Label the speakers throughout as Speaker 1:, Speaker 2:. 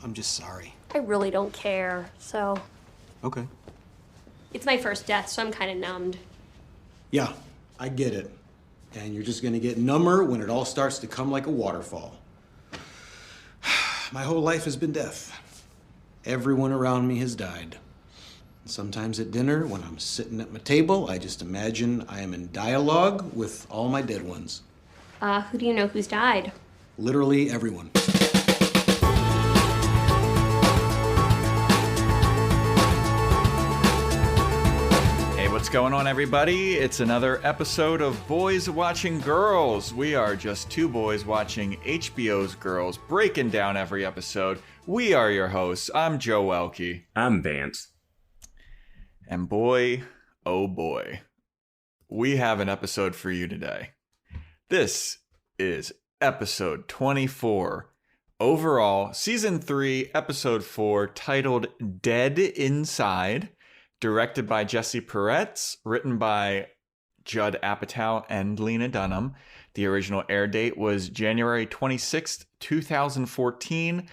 Speaker 1: I'm just sorry.
Speaker 2: I really don't care, so...
Speaker 1: Okay.
Speaker 2: It's my first death, so I'm kind of numbed.
Speaker 1: Yeah, I get it. And you're just gonna get number when it all starts to come like a waterfall. My whole life has been death. Everyone around me has died. Sometimes at dinner, when I'm sitting at my table, I just imagine I am in dialogue with all my dead ones.
Speaker 2: Who do you know who's died?
Speaker 1: Literally everyone.
Speaker 3: What's going on, everybody? It's another episode of Boys Watching Girls. We are just two boys watching HBO's Girls, breaking down every episode. We are your hosts. I'm Joe Welke.
Speaker 4: I'm Vance.
Speaker 3: And boy, oh boy, we have an episode for you today. This is episode 24, overall, season 3, episode 4, titled Dead Inside. Directed by Jesse Peretz, written by Judd Apatow and Lena Dunham. The original air date was January 26th, 2014,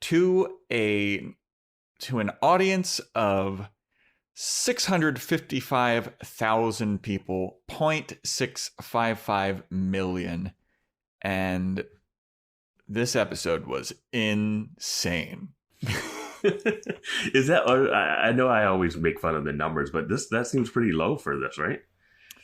Speaker 3: to an audience of 655,000 people, 0.655 million. And this episode was insane.
Speaker 4: Is that? I know I always make fun of the numbers, but that seems pretty low for this, right?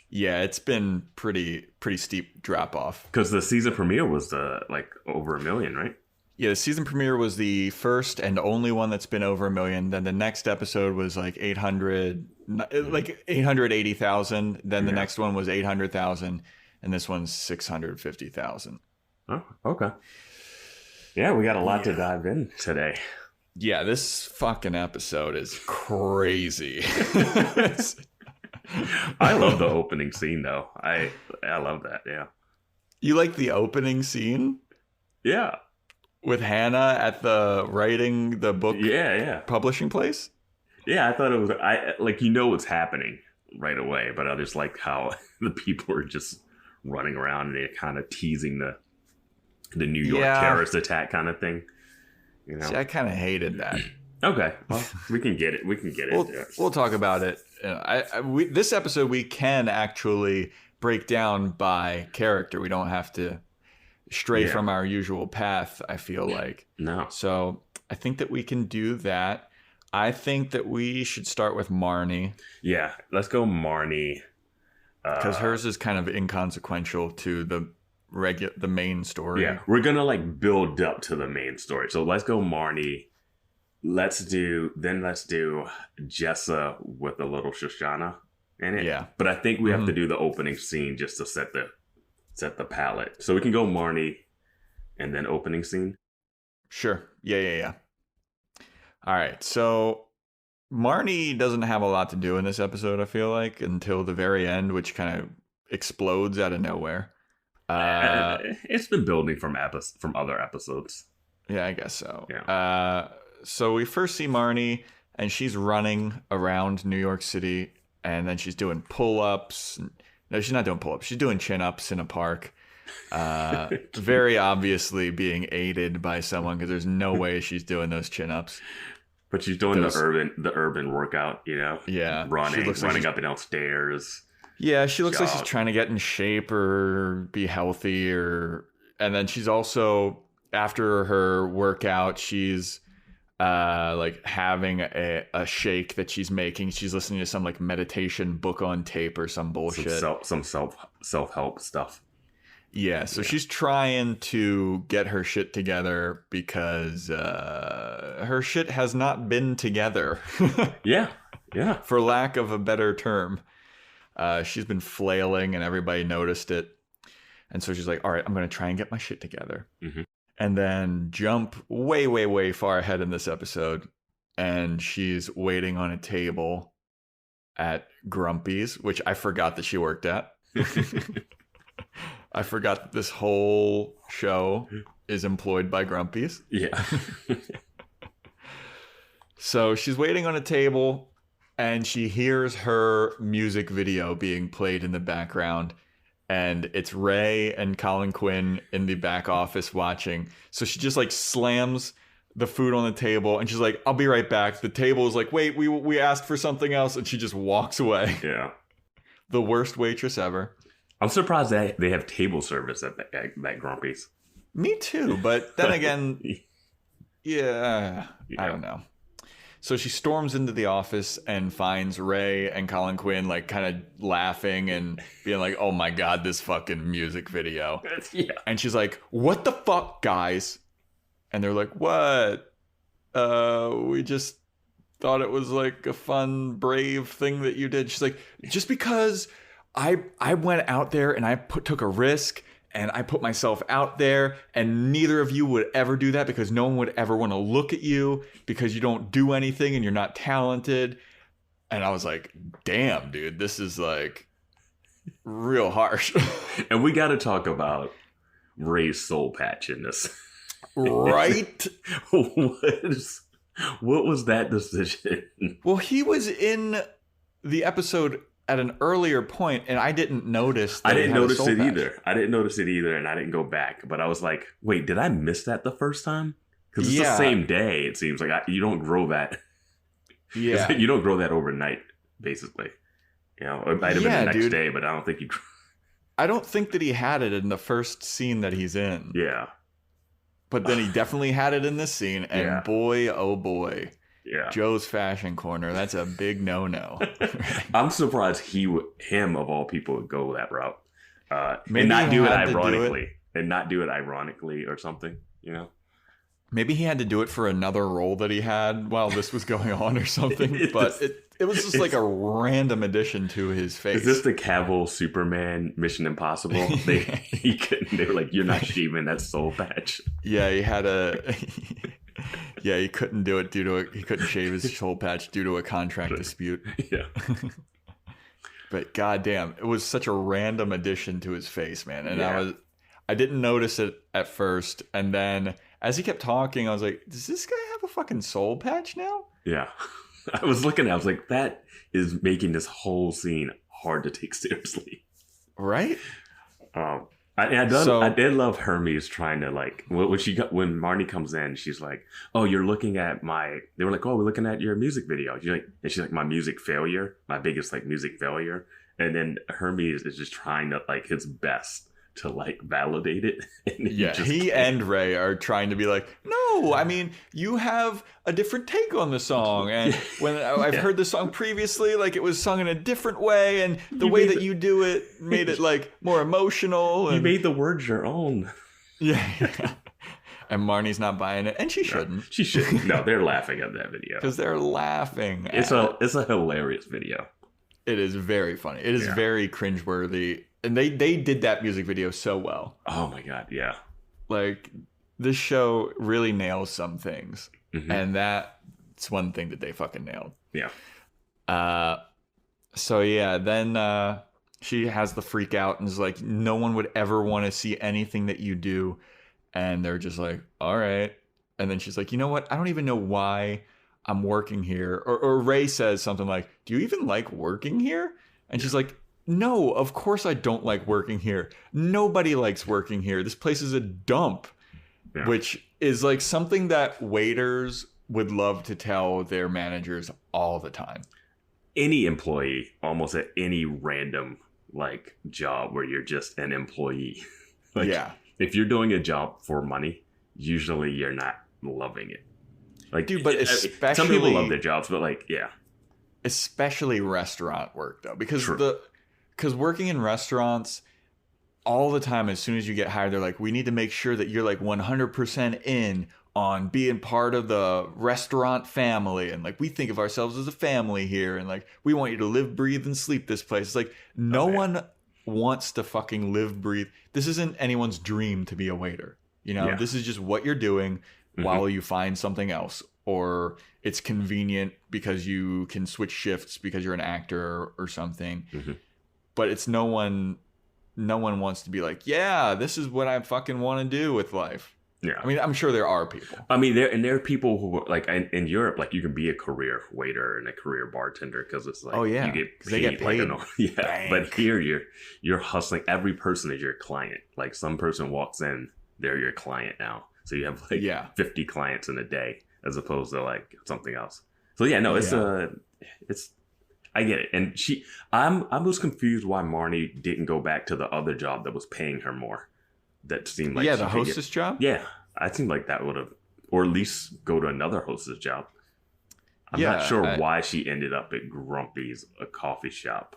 Speaker 3: Yeah, it's been pretty steep drop off.
Speaker 4: Because the season premiere was like over 1 million, right?
Speaker 3: Yeah, the season premiere was the first and only one that's been over 1 million. Then the next episode was like 880,000. Then the next one was 800,000, and this one's 650,000.
Speaker 4: Oh, okay. Yeah, we got a lot to dive in today.
Speaker 3: Yeah, this fucking episode is crazy.
Speaker 4: I love the opening scene, though. I love that, yeah.
Speaker 3: You like the opening scene?
Speaker 4: Yeah.
Speaker 3: With Hannah at the writing the book publishing place?
Speaker 4: Yeah, I thought it was, what's happening right away, but I just like how the people are just running around and they're kind of teasing the New York terrorist attack kind of thing. You know?
Speaker 3: See, I kind of hated that.
Speaker 4: Okay, well, we can get it.
Speaker 3: We'll talk about it. This episode we can actually break down by character. We don't have to stray from our usual path, I feel like.
Speaker 4: No.
Speaker 3: So I think that we can do that. I think that we should start with Marnie.
Speaker 4: Yeah, let's go Marnie.
Speaker 3: Because hers is kind of inconsequential to the main story.
Speaker 4: Yeah, we're gonna build up to the main story. So let's go Marnie. Let's do Jessa with a little Shoshanna in it. Yeah. But I think we have to do the opening scene just to set the palette. So we can go Marnie and then opening scene.
Speaker 3: Sure. Yeah. All right. So Marnie doesn't have a lot to do in this episode, I feel like, until the very end, which kind of explodes out of nowhere.
Speaker 4: It's been building from other episodes.
Speaker 3: Yeah, I guess so.
Speaker 4: Yeah.
Speaker 3: So we first see Marnie, and she's running around New York City, and then she's doing pull-ups. No, she's not doing pull-ups. She's doing chin-ups in a park. Very obviously being aided by someone, because there's no way she's doing those chin-ups.
Speaker 4: But she's doing the urban workout, you know?
Speaker 3: Yeah.
Speaker 4: Running up and down stairs.
Speaker 3: Yeah, she looks like she's trying to get in shape or be healthy, and then she's also, after her workout, she's having a shake that she's making. She's listening to some meditation book on tape or some bullshit.
Speaker 4: Some self-help stuff.
Speaker 3: Yeah, so she's trying to get her shit together because her shit has not been together.
Speaker 4: Yeah.
Speaker 3: For lack of a better term. She's been flailing and everybody noticed it. And so she's like, all right, I'm going to try and get my shit together. Mm-hmm. And then jump way, way, way far ahead in this episode. And she's waiting on a table at Grumpy's, which I forgot that she worked at. I forgot that this whole show is employed by Grumpy's.
Speaker 4: Yeah.
Speaker 3: So she's waiting on a table. And she hears her music video being played in the background. And it's Ray and Colin Quinn in the back office watching. So she just slams the food on the table, and she's like, I'll be right back. The table is like, wait, we asked for something else, and she just walks away.
Speaker 4: Yeah.
Speaker 3: The worst waitress ever.
Speaker 4: I'm surprised that they have table service at that Grumpy's.
Speaker 3: Me too, but then again, yeah, I don't know. So she storms into the office and finds Ray and Colin Quinn like kind of laughing and being like, oh my God, this fucking music video.
Speaker 4: Yeah.
Speaker 3: And she's like, what the fuck, guys? And they're like, what? We just thought it was like a fun, brave thing that you did. She's like, just because I went out there and I took a risk and I put myself out there, and neither of you would ever do that because no one would ever want to look at you because you don't do anything and you're not talented. And I was like, damn, dude, this is like real harsh.
Speaker 4: And we got to talk about Ray's soul patch in this.
Speaker 3: Right?
Speaker 4: What was that decision?
Speaker 3: Well, he was in the episode at an earlier point, and I didn't notice that
Speaker 4: I didn't notice it either. I didn't notice it either, and I didn't go back. But I was like, wait, did I miss that the first time? Because it's the same day, it seems like. You don't grow that. Yeah. You don't grow that overnight, basically. You know, it might have been the next day, but I don't think you...
Speaker 3: I don't think that he had it in the first scene that he's in.
Speaker 4: Yeah.
Speaker 3: But then he definitely had it in this scene, and boy, oh boy.
Speaker 4: Yeah.
Speaker 3: Joe's fashion corner. That's a big no-no.
Speaker 4: I'm surprised him of all people would go that route. And not do it ironically. And not do it ironically or something, you know?
Speaker 3: Maybe he had to do it for another role that he had while this was going on or something. But it was just like a random addition to his face.
Speaker 4: Is this the Cavill Superman Mission Impossible? They were like, you're not shaving that soul patch.
Speaker 3: Yeah, he had a... Yeah, he couldn't do it he couldn't shave his soul patch due to a contract dispute.
Speaker 4: Yeah.
Speaker 3: But goddamn, it was such a random addition to his face, man. And
Speaker 4: yeah.
Speaker 3: I didn't notice it at first, and then as he kept talking, I was like, does this guy have a fucking soul patch now?
Speaker 4: Yeah. I was like, that is making this whole scene hard to take seriously.
Speaker 3: Right?
Speaker 4: I did love Hermes trying to like when Marnie comes in, she's like, "Oh, you're looking at they were like, "Oh, we're looking at your music video." She's like, "My music failure, my biggest like music failure." And then Hermes is just trying to like his best to like validate it. And
Speaker 3: he and Ray are trying to be like, "No, I mean, you have a different take on the song, and when I've heard the song previously, like it was sung in a different way, and the way that you do it made it like more emotional. And
Speaker 4: you made the words your own."
Speaker 3: Yeah. And Marnie's not buying it, and she shouldn't.
Speaker 4: She shouldn't. No, they're laughing at that video
Speaker 3: because they're laughing.
Speaker 4: It's a hilarious video.
Speaker 3: It is very funny. It is very cringeworthy. And they did that music video so well.
Speaker 4: Oh my God, yeah.
Speaker 3: Like, this show really nails some things.
Speaker 4: Mm-hmm.
Speaker 3: And that's one thing that they fucking nailed.
Speaker 4: Yeah.
Speaker 3: So yeah, then she has the freak out and is like, no one would ever want to see anything that you do. And they're just like, all right. And then she's like, you know what? I don't even know why I'm working here. Or Ray says something like, do you even like working here? And she's like, no, of course I don't like working here. Nobody likes working here. This place is a dump, which is like something that waiters would love to tell their managers all the time.
Speaker 4: Any employee, almost at any random like job where you're just an employee. If you're doing a job for money, usually you're not loving it. Like,
Speaker 3: dude, but especially
Speaker 4: some people love their jobs, but like,
Speaker 3: especially restaurant work though, because working in restaurants all the time, as soon as you get hired, they're like, we need to make sure that you're like 100% in on being part of the restaurant family. And like, we think of ourselves as a family here. And like, we want you to live, breathe, and sleep this place. It's like, no one wants to fucking live, breathe. This isn't anyone's dream to be a waiter. You know, this is just what you're doing while you find something else. Or it's convenient because you can switch shifts because you're an actor or something.
Speaker 4: Mm-hmm.
Speaker 3: But it's no one wants to be like, yeah, this is what I fucking want to do with life.
Speaker 4: Yeah.
Speaker 3: I mean, I'm sure there are people.
Speaker 4: I mean, there are people who like in Europe, like you can be a career waiter and a career bartender because it's like, you get paid. They get paid. Like but here you're hustling. Every person is your client. Like some person walks in, they're your client now. So you have like 50 clients in a day as opposed to like something else. So it's I get it. And I was confused why Marnie didn't go back to the other job that was paying her more. That seemed like
Speaker 3: the hostess job?
Speaker 4: Yeah. I seemed like that would have, or at least go to another hostess job. I'm not sure why she ended up at Grumpy's, a coffee shop.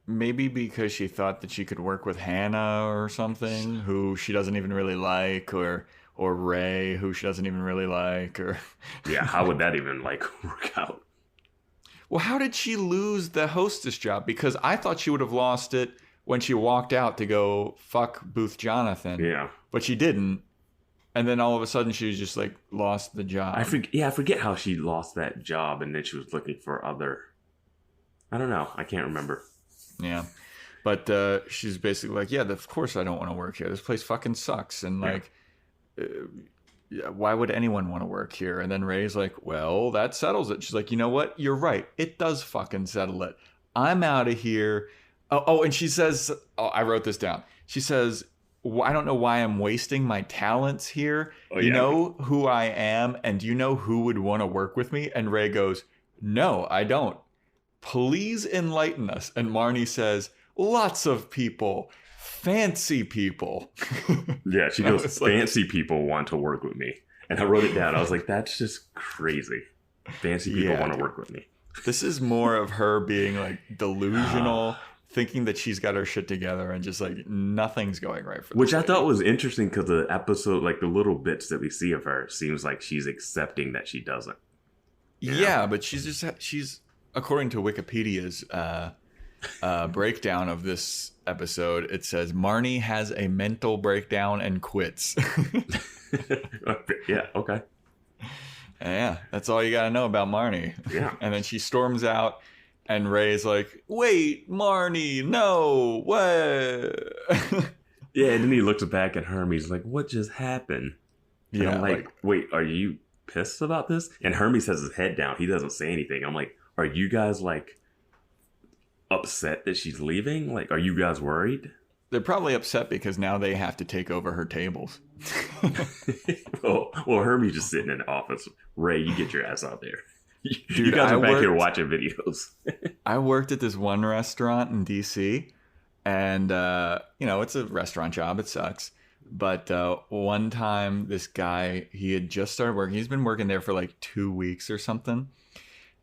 Speaker 3: Maybe because she thought that she could work with Hannah or something, who she doesn't even really like, or Ray, who she doesn't even really like, or
Speaker 4: yeah, how would that even like work out?
Speaker 3: Well, how did she lose the hostess job? Because I thought she would have lost it when she walked out to go fuck Booth Jonathan.
Speaker 4: Yeah,
Speaker 3: but she didn't. And then all of a sudden, she was just like lost the job.
Speaker 4: I forget how she lost that job, and then she was looking for other. I don't know. I can't remember.
Speaker 3: Yeah, but she's basically like, yeah, of course I don't want to work here. This place fucking sucks, and like. Why would anyone want to work here? And then Ray's like, well, that settles it. She's like, you know what? You're right. It does fucking settle it. I'm out of here. Oh, and she says, I wrote this down. She says, I don't know why I'm wasting my talents here. You know who I am, and do you know who would want to work with me? And Ray goes, no, I don't. Please enlighten us. And Marnie says, lots of people. Fancy people.
Speaker 4: Yeah, she goes, fancy people want to work with me. And I wrote it down. I was like, that's just crazy. Fancy people want to work with me.
Speaker 3: This is more of her being like delusional, thinking that she's got her shit together and just like nothing's going right for her.
Speaker 4: Which I thought was interesting because the episode, like the little bits that we see of her, seems like she's accepting that she doesn't.
Speaker 3: Yeah, but she's according to Wikipedia's breakdown of this episode, it says Marnie has a mental breakdown and quits.
Speaker 4: Yeah, okay.
Speaker 3: Yeah, that's all you gotta know about Marnie.
Speaker 4: Yeah.
Speaker 3: And then she storms out and Ray's like, wait, Marnie, no, what?
Speaker 4: Yeah, and then he looks back at Hermes like, what just happened? And I'm like, wait, are you pissed about this? And Hermes has his head down. He doesn't say anything. I'm like, are you guys like upset that she's leaving? Like, are you guys worried?
Speaker 3: They're probably upset because now they have to take over her tables.
Speaker 4: well, Hermes just sitting in the office. Ray, you get your ass out there. Dude, you guys are back here watching videos.
Speaker 3: I worked at this one restaurant in DC, and it's a restaurant job. It sucks. But one time, this guy, he had just started working. He's been working there for like 2 weeks or something.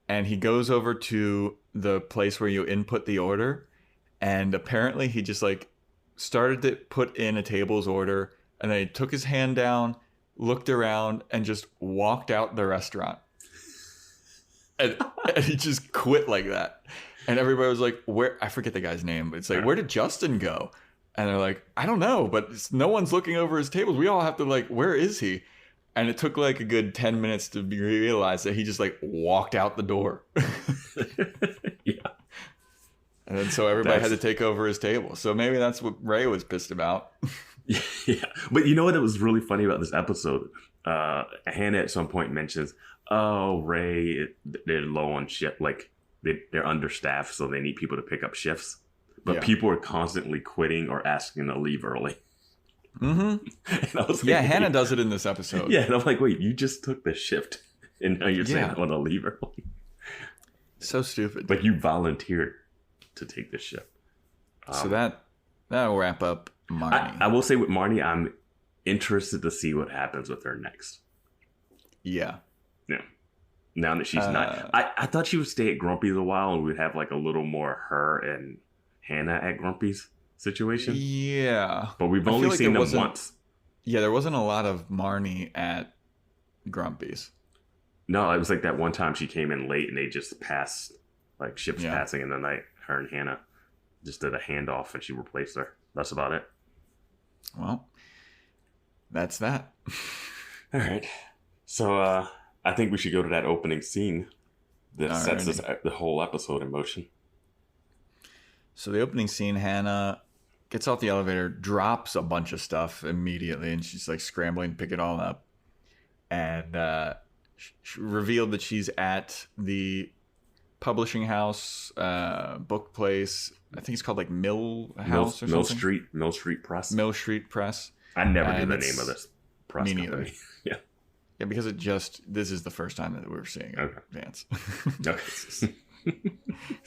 Speaker 3: And he goes over to the place where you input the order. And apparently he just like started to put in a table's order. And then he took his hand down, looked around, and just walked out the restaurant. And he just quit like that. And everybody was like, where? I forget the guy's name, but it's like, where did Justin go? And they're like, I don't know, but no one's looking over his tables. We all have to like, where is he? And it took like a good 10 minutes to be realized that he just like walked out the door.
Speaker 4: Yeah.
Speaker 3: And then so everybody had to take over his table. So maybe that's what Ray was pissed about.
Speaker 4: Yeah. But you know what was really funny about this episode? Hannah at some point mentions, oh, Ray, they're low on shift. Like they're understaffed, so they need people to pick up shifts. But people are constantly quitting or asking to leave early.
Speaker 3: Mm-hmm.
Speaker 4: And I was
Speaker 3: like, Hannah does it in this episode.
Speaker 4: Yeah, and I'm like, wait, you just took the shift, and now you're saying I want to leave early.
Speaker 3: So stupid.
Speaker 4: Like you volunteered to take this shift.
Speaker 3: So that'll wrap up Marnie.
Speaker 4: I will say with Marnie, I'm interested to see what happens with her next.
Speaker 3: Yeah.
Speaker 4: Yeah. Now that she's not, I thought she would stay at Grumpy's a while, and we'd have like a little more her and Hannah at Grumpy's situation.
Speaker 3: Yeah.
Speaker 4: But we've only seen them once.
Speaker 3: Yeah, there wasn't a lot of Marnie at Grumpy's.
Speaker 4: No, it was like that one time she came in late and they just passed, like ships passing in the night. Her and Hannah just did a handoff and she replaced her. That's about it.
Speaker 3: Well, that's that.
Speaker 4: All right. So I think we should go to that opening scene that sets the whole episode in motion.
Speaker 3: So the opening scene, Hannah gets off the elevator, drops a bunch of stuff immediately, and she's like scrambling to pick it all up. And she revealed that she's at the publishing house, book place. I think it's called like Mill House or something.
Speaker 4: Mill Street Press.
Speaker 3: Mill Street Press.
Speaker 4: I never knew the name of this press
Speaker 3: Me neither.
Speaker 4: company. Yeah.
Speaker 3: Yeah, because this is the first time that we're seeing Vance.
Speaker 4: Okay.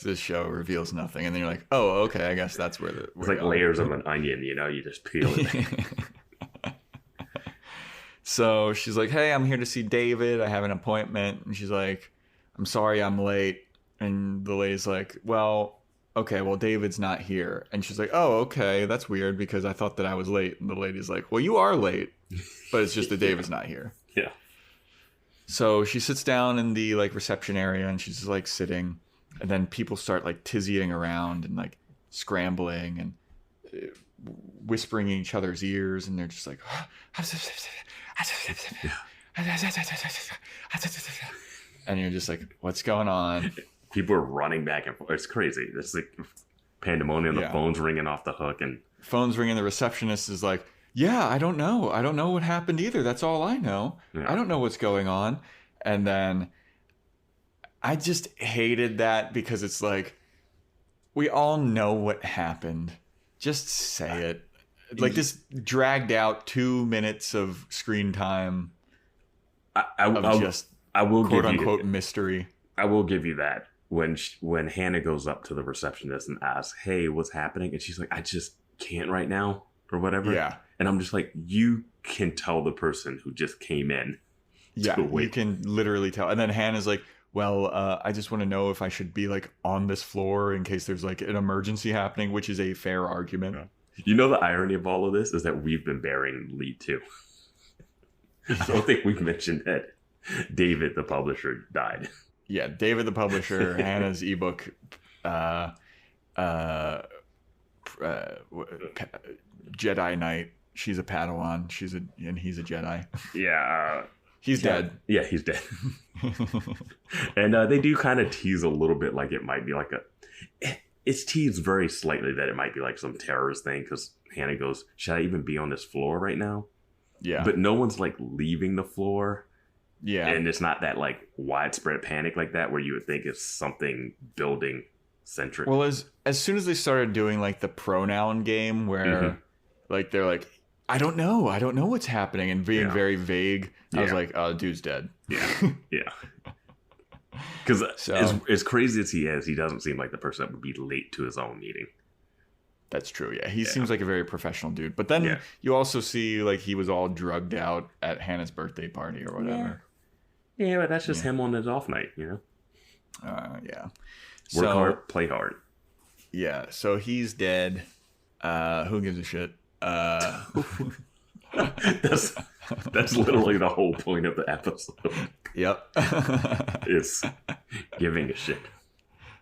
Speaker 3: This show reveals nothing, and then you're like, oh, okay, I guess that's where
Speaker 4: it's like layers of an onion, you just peel it.
Speaker 3: So she's like, hey, I'm here to see David. I have an appointment. And she's like, I'm sorry I'm late. And the lady's like, well, okay, well, David's not here. And she's like, oh, okay, that's weird because I thought that I was late. And the lady's like, well, you are late, but it's just that David's not here.
Speaker 4: Yeah.
Speaker 3: So she sits down in the like reception area and she's just like sitting. And then people start like tizzying around and like scrambling and whispering in each other's ears. And they're just like, and you're just like, what's going on?
Speaker 4: People are running back and forth. It's crazy. It's like pandemonium. The phone's ringing off the hook. And
Speaker 3: phone's ringing. The receptionist is like, yeah, I don't know. I don't know what happened either. That's all I know. Yeah. I don't know what's going on. And then I just hated that because it's like, we all know what happened. Just say it. Like this dragged out 2 minutes of screen time.
Speaker 4: I will
Speaker 3: quote
Speaker 4: give
Speaker 3: unquote
Speaker 4: you,
Speaker 3: mystery.
Speaker 4: I will give you that. When Hannah goes up to the receptionist and asks, hey, what's happening? And she's like, I just can't right now or whatever.
Speaker 3: Yeah.
Speaker 4: And I'm just like, you can tell the person who just came in.
Speaker 3: Yeah, you can literally tell. And then Hannah's like, well, I just want to know if I should be like on this floor in case there's like an emergency happening, which is a fair argument.
Speaker 4: Yeah. You know, the irony of all of this is that we've been bearing lead too. I don't think we've mentioned that David, the publisher, died.
Speaker 3: Yeah, David, the publisher, Hannah's ebook, Jedi Knight. She's a Padawan. And he's a Jedi.
Speaker 4: Yeah.
Speaker 3: He's dead.
Speaker 4: Yeah, he's dead. And they do kind of tease a little bit like it might be like it's teased very slightly that it might be like some terrorist thing because Hannah goes, should I even be on this floor right now?
Speaker 3: Yeah.
Speaker 4: But no one's like leaving the floor.
Speaker 3: Yeah.
Speaker 4: And it's not that like widespread panic like that where you would think it's something building centric.
Speaker 3: Well, as soon as they started doing like the pronoun game where like they're like, I don't know what's happening and being very vague. I was like, oh, dude's dead.
Speaker 4: Yeah. Yeah. Because as crazy as he is, he doesn't seem like the person that would be late to his own meeting.
Speaker 3: That's true. Yeah. He seems like a very professional dude. But then you also see like he was all drugged out at Hannah's birthday party or whatever.
Speaker 4: Yeah, but that's just him on his off night, you know?
Speaker 3: Yeah.
Speaker 4: Work hard, play hard.
Speaker 3: Yeah. So he's dead. Who gives a shit?
Speaker 4: That's literally the whole point of the episode.
Speaker 3: Yep.
Speaker 4: It's giving a shit.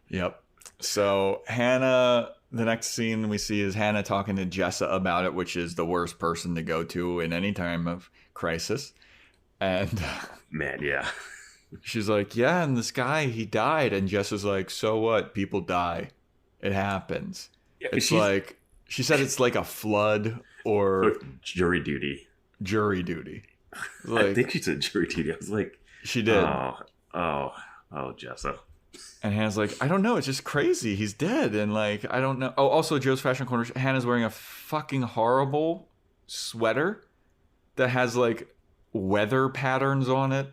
Speaker 3: Yep. So Hannah, the next scene we see is Hannah talking to Jessa about it, which is the worst person to go to in any time of crisis. And
Speaker 4: man, yeah.
Speaker 3: She's like, yeah, and this guy, he died. And Jessa's like, so what? People die. It happens. Yeah, it's like, she said it's like a flood or
Speaker 4: jury duty.
Speaker 3: Jury duty.
Speaker 4: Like, I think she said jury duty. I was like,
Speaker 3: she did.
Speaker 4: Oh, Jessa.
Speaker 3: And Hannah's like, I don't know. It's just crazy. He's dead. And like, I don't know. Oh, also Joe's Fashion Corner. Hannah's wearing a fucking horrible sweater that has like weather patterns on it.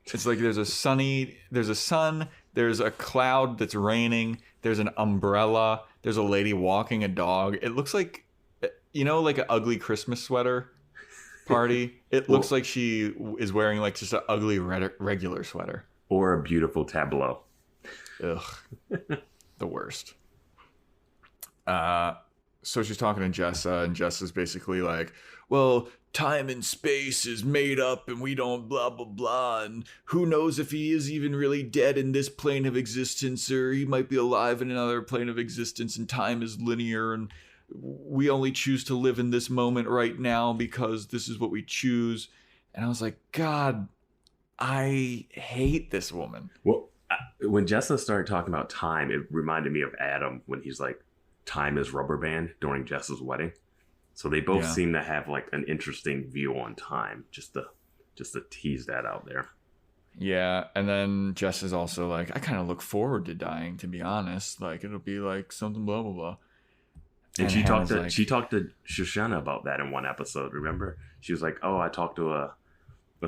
Speaker 3: It's like there's a sun, there's a cloud that's raining, there's an umbrella, there's a lady walking a dog. It looks like, like an ugly Christmas sweater party. It looks like she is wearing like just an ugly regular sweater.
Speaker 4: Or a beautiful tableau.
Speaker 3: Ugh. The worst. So she's talking to Jessa, and Jessa's basically like, well, time and space is made up and we don't blah, blah, blah. And who knows if he is even really dead in this plane of existence, or he might be alive in another plane of existence, and time is linear and we only choose to live in this moment right now because this is what we choose. And I was like, God, I hate this woman.
Speaker 4: Well, when Jessa started talking about time, it reminded me of Adam when he's like, time is rubber band during Jessa's wedding. So they both seem to have like an interesting view on time, just to tease that out there.
Speaker 3: Yeah, and then Jess is also like, I kind of look forward to dying, to be honest. Like, it'll be like something blah, blah, blah.
Speaker 4: And she talked to Shoshanna about that in one episode. Remember, she was like, "Oh, I talked to a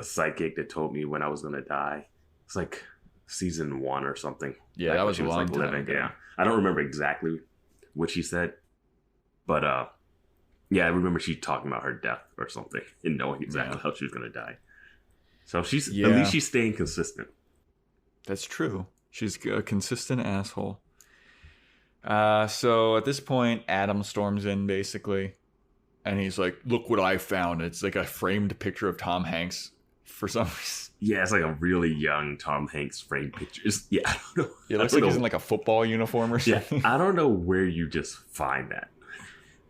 Speaker 4: psychic that told me when I was gonna die." It's like season 1 or something.
Speaker 3: Yeah, that was a long time ago.
Speaker 4: Yeah, I don't remember exactly what she said, but yeah, I remember she talking about her death or something and knowing exactly how she was gonna die. So she's at least she's staying consistent.
Speaker 3: That's true. She's a consistent asshole. So at this point, Adam storms in basically, and he's like, "Look what I found!" It's like a framed picture of Tom Hanks for some reason.
Speaker 4: Yeah, it's like a really young Tom Hanks framed picture. Yeah, I don't know.
Speaker 3: It looks like he's in like a football uniform or something.
Speaker 4: Yeah, I don't know where you just find that.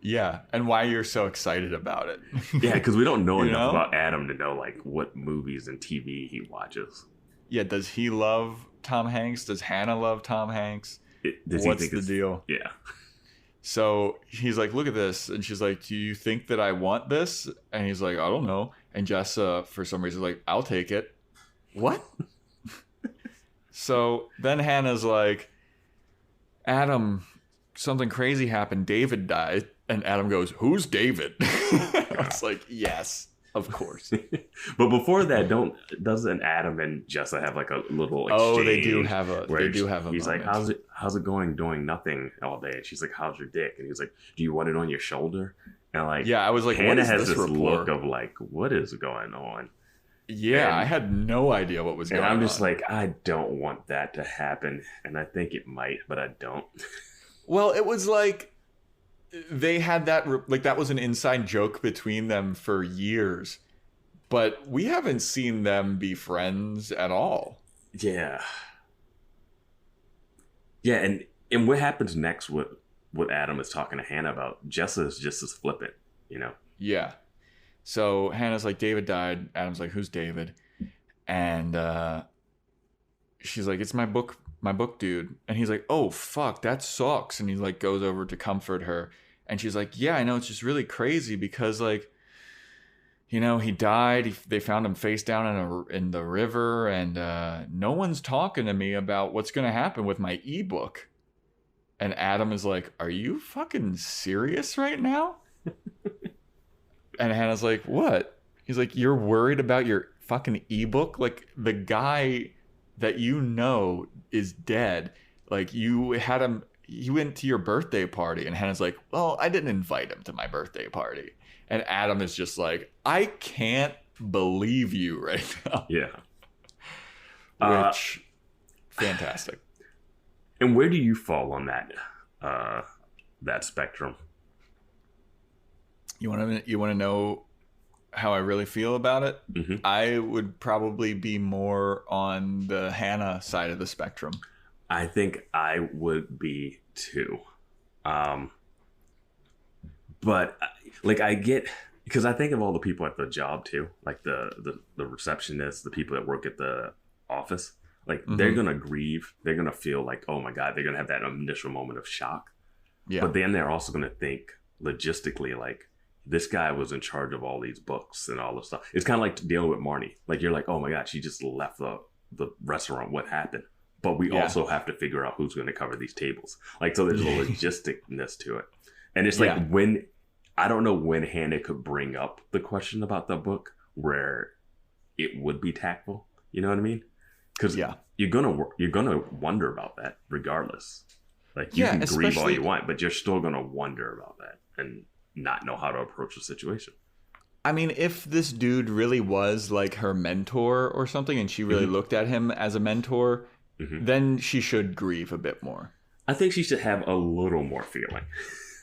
Speaker 3: Yeah, and why you're so excited about it.
Speaker 4: Yeah, because we don't know enough about Adam to know like what movies and TV he watches.
Speaker 3: Yeah, does he love Tom Hanks? Does Hannah love Tom Hanks? What's the deal?
Speaker 4: Yeah.
Speaker 3: So he's like, "Look at this," and she's like, "Do you think that I want this?" And he's like, "I don't know." And Jessa, for some reason, is like, "I'll take it." What? So then Hannah's like, "Adam, something crazy happened. David died." And Adam goes, "Who's David?" I was like, "Yes, of course."
Speaker 4: But before that, doesn't Adam and Jessa have like a little exchange?
Speaker 3: Oh, they do have a.
Speaker 4: He's
Speaker 3: moment.
Speaker 4: like, "How's it going doing nothing all day?" And she's like, "How's your dick?" And he's like, "Do you want it on your shoulder?" And like,
Speaker 3: yeah, I was like,
Speaker 4: Hannah
Speaker 3: what is
Speaker 4: has this
Speaker 3: rapport?
Speaker 4: look of like, what is going on?
Speaker 3: Yeah,
Speaker 4: and
Speaker 3: I had no idea what was going on.
Speaker 4: And I'm just like, I don't want that to happen, and I think it might, but I don't.
Speaker 3: Well, it was like they had that like that was an inside joke between them for years, but we haven't seen them be friends at all.
Speaker 4: Yeah. Yeah, and what happens next with what Adam is talking to Hannah about? Jessa is just as flippant, you know?
Speaker 3: Yeah. So Hannah's like, "David died." Adam's like, "Who's David?" And she's like, "It's my book dude." And he's like, "Oh, fuck, that sucks." And he like goes over to comfort her. And she's like, "Yeah, I know, it's just really crazy because like, you know, he died. They found him face down in the river, and no one's talking to me about what's going to happen with my ebook." And Adam is like, "Are you fucking serious right now?" And Hannah's like, "What?" He's like, "You're worried about your fucking ebook? Like, the guy that you know is dead. Like, you had him, he went to your birthday party." And Hannah's like, "Well, I didn't invite him to my birthday party." And Adam is just like, "I can't believe you right now."
Speaker 4: Yeah.
Speaker 3: Which, fantastic.
Speaker 4: And where do you fall on that spectrum?
Speaker 3: You want to know how I really feel about it?
Speaker 4: Mm-hmm.
Speaker 3: I would probably be more on the Hannah side of the spectrum.
Speaker 4: I think I would be too. But like I get, because I think of all the people at the job too, like the receptionists, the people that work at the office, like they're going to grieve. They're going to feel like, oh my God, they're going to have that initial moment of shock. Yeah. But then they're also going to think logistically, like, this guy was in charge of all these books and all this stuff. It's kind of like dealing with Marnie. Like, you're like, oh my God, she just left the restaurant. What happened? But we also have to figure out who's going to cover these tables. Like, so there's a logisticness to it. And it's like I don't know when Hannah could bring up the question about the book where it would be tactful. You know what I mean? Because you're gonna wonder about that regardless. Like, you can grieve all you want, but you're still gonna wonder about that and not know how to approach the situation.
Speaker 3: I mean, if this dude really was like her mentor or something, and she really looked at him as a mentor, then she should grieve a bit more.
Speaker 4: I think she should have a little more feeling.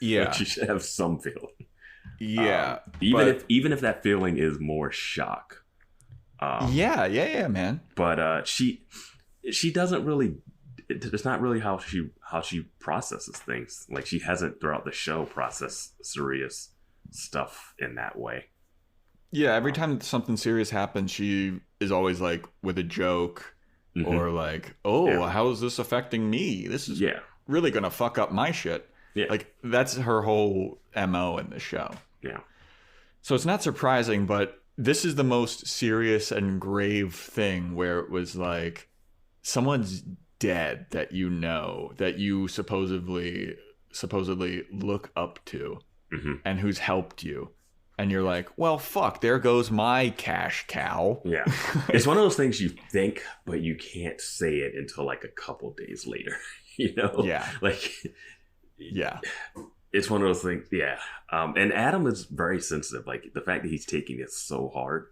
Speaker 3: Yeah.
Speaker 4: Like, she should have some feeling.
Speaker 3: Yeah.
Speaker 4: Even if that feeling is more shock.
Speaker 3: Yeah, man.
Speaker 4: But she doesn't really. It's not really how she processes things. Like, she hasn't throughout the show processed serious stuff in that way.
Speaker 3: Yeah, every time something serious happens, she is always like with a joke or like, "Oh, how is this affecting me? This is really gonna fuck up my shit." Yeah, like that's her whole MO in the show.
Speaker 4: Yeah.
Speaker 3: So it's not surprising, but this is the most serious and grave thing where it was like someone's dead that you know, that you supposedly supposedly look up to
Speaker 4: Mm-hmm.
Speaker 3: and who's helped you. And you're like, well, fuck, there goes my cash cow.
Speaker 4: Yeah. It's one of those things you think, but you can't say it until like a couple days later, you know?
Speaker 3: Yeah.
Speaker 4: Like,
Speaker 3: Yeah.
Speaker 4: it's one of those things. Yeah. And Adam is very sensitive. Like the fact that he's taking it so hard,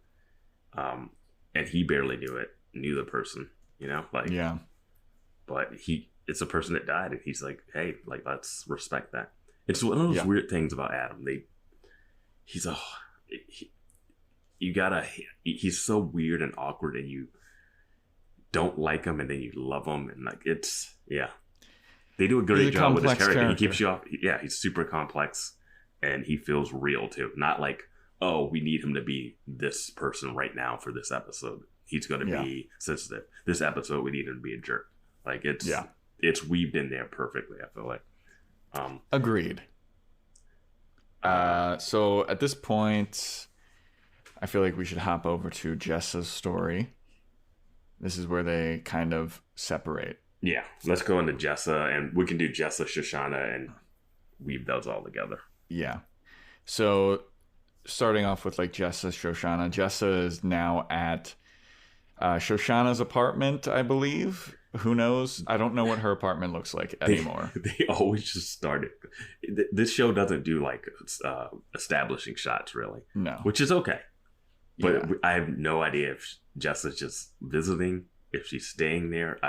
Speaker 4: and he barely knew the person, you know? Like,
Speaker 3: Yeah.
Speaker 4: but it's a person that died, and he's like, hey, like, let's respect that. It's one of those weird things about Adam. He's so weird and awkward, and you don't like him, and then you love him, and like they do a great job with his character. He keeps you off. Yeah, he's super complex, and he feels real too. Not like, oh, we need him to be this person right now for this episode. He's going to be sensitive. This episode, we need him to be a jerk. Like it's weaved in there perfectly, I feel like.
Speaker 3: Agreed. So at this point, I feel like we should hop over to Jessa's story. This is where they kind of separate.
Speaker 4: Yeah, let's go into Jessa, and we can do Jessa, Shoshanna, and weave those all together.
Speaker 3: Yeah. So starting off with like Jessa, Shoshanna. Jessa is now at Shoshanna's apartment, I believe. Who knows? I don't know what her apartment looks like anymore.
Speaker 4: They always just started. This show doesn't do like establishing shots, really.
Speaker 3: No.
Speaker 4: Which is okay. But I have no idea if Jessa's just visiting, if she's staying there.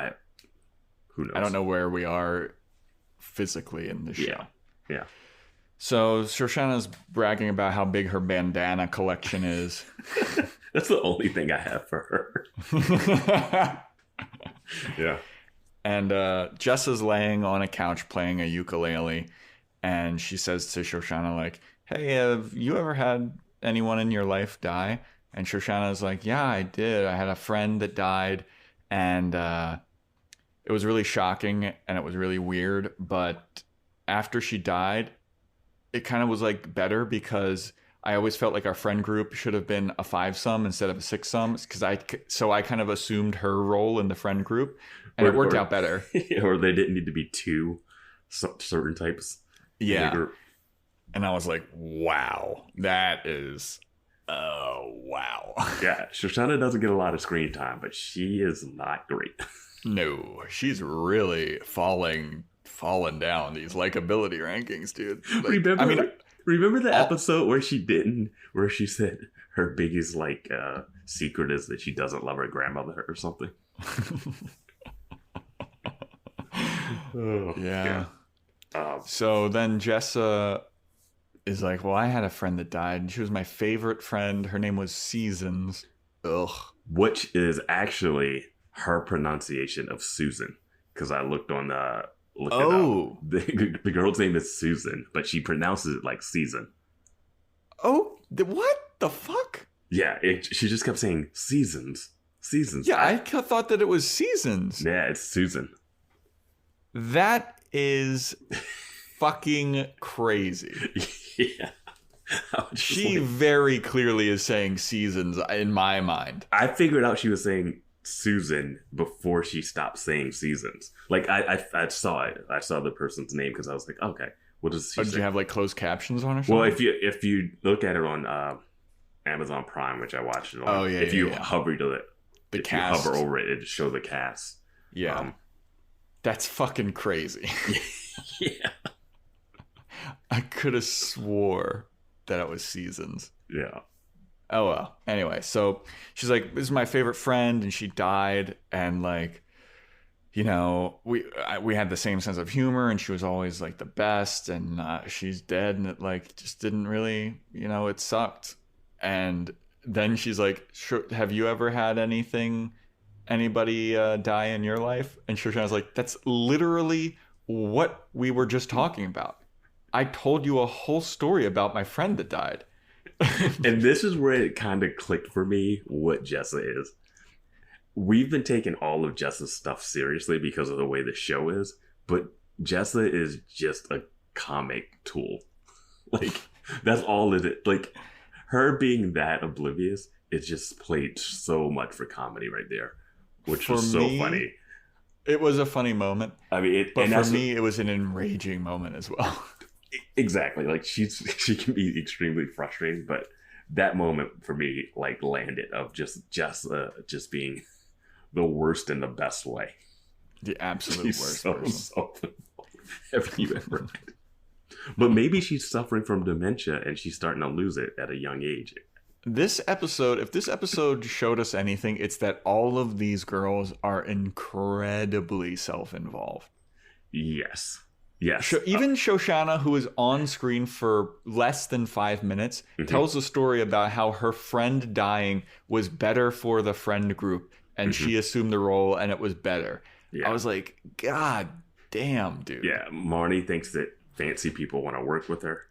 Speaker 4: Who knows?
Speaker 3: I don't know where we are physically in the show.
Speaker 4: Yeah.
Speaker 3: So Shoshanna's bragging about how big her bandana collection is.
Speaker 4: That's the only thing I have for her. Yeah.
Speaker 3: And Jessa's laying on a couch playing a ukulele, and she says to Shoshanna, like, hey, have you ever had anyone in your life die? And Shoshanna's like, yeah, I did. I had a friend that died, and it was really shocking, and it was really weird. But after she died, it kind of was like better, because I always felt like our friend group should have been a 5-some instead of a 6-some, because I kind of assumed her role in the friend group, and it worked out better.
Speaker 4: Or they didn't need to be two certain types.
Speaker 3: Yeah. And I was like, wow, that is, wow.
Speaker 4: Yeah, Shoshanna doesn't get a lot of screen time, but she is not great.
Speaker 3: No, she's really falling down these likability rankings, dude. Like,
Speaker 4: Remember the episode where she said her biggest secret is that she doesn't love her grandmother or something?
Speaker 3: Yeah. So then Jessa is like, well, I had a friend that died, and she was my favorite friend. Her name was Seasons. Ugh.
Speaker 4: Which is actually her pronunciation of Susan, because I looked on it up. The girl's name is Susan, but she pronounces it like season.
Speaker 3: Oh, what the fuck?
Speaker 4: Yeah, she just kept saying seasons.
Speaker 3: Yeah, I thought that it was Seasons.
Speaker 4: Yeah, it's Susan.
Speaker 3: That is fucking crazy.
Speaker 4: Yeah.
Speaker 3: She very clearly is saying Seasons in my mind.
Speaker 4: I figured out she was saying Susan before she stopped saying seasons. Like I saw it. I saw the person's name because I was like, okay, what does she say?
Speaker 3: Did you have like closed captions on or something?
Speaker 4: Well, if you look at it on Amazon Prime, which I watched it on, if you hover to it,
Speaker 3: the cast.
Speaker 4: You hover over it, it shows the cast.
Speaker 3: Yeah, that's fucking crazy.
Speaker 4: Yeah,
Speaker 3: I could have swore that it was Seasons.
Speaker 4: Yeah.
Speaker 3: Oh well. Anyway, so she's like, "This is my favorite friend," and she died. And like, you know, we had the same sense of humor, and she was always like the best. And she's dead, and it like just didn't really, you know, it sucked. And then she's like, "Have you ever had anybody die in your life?" And Shoshanna's like, "That's literally what we were just talking about. I told you a whole story about my friend that died."
Speaker 4: And this is where it kind of clicked for me what Jessa is. We've been taking all of Jessa's stuff seriously because of the way the show is, but Jessa is just a comic tool. Like, that's all it is. Like, her being that oblivious, it just played so much for comedy right there, which was so funny.
Speaker 3: It was a funny moment.
Speaker 4: I mean,
Speaker 3: but for me, it was an enraging moment as well.
Speaker 4: Exactly. Like she can be extremely frustrating, but that moment for me like landed of just being the worst in the best way.
Speaker 3: The absolute worst person.
Speaker 4: Have you ever? But maybe she's suffering from dementia and she's starting to lose it at a young age.
Speaker 3: If this episode showed us anything, it's that all of these girls are incredibly self-involved.
Speaker 4: Yes.
Speaker 3: Even Shoshanna, who is on screen for less than 5 minutes, tells a story about how her friend dying was better for the friend group, and she assumed the role, and it was better. Yeah. I was like, God damn, dude.
Speaker 4: Yeah, Marnie thinks that fancy people want to work with her.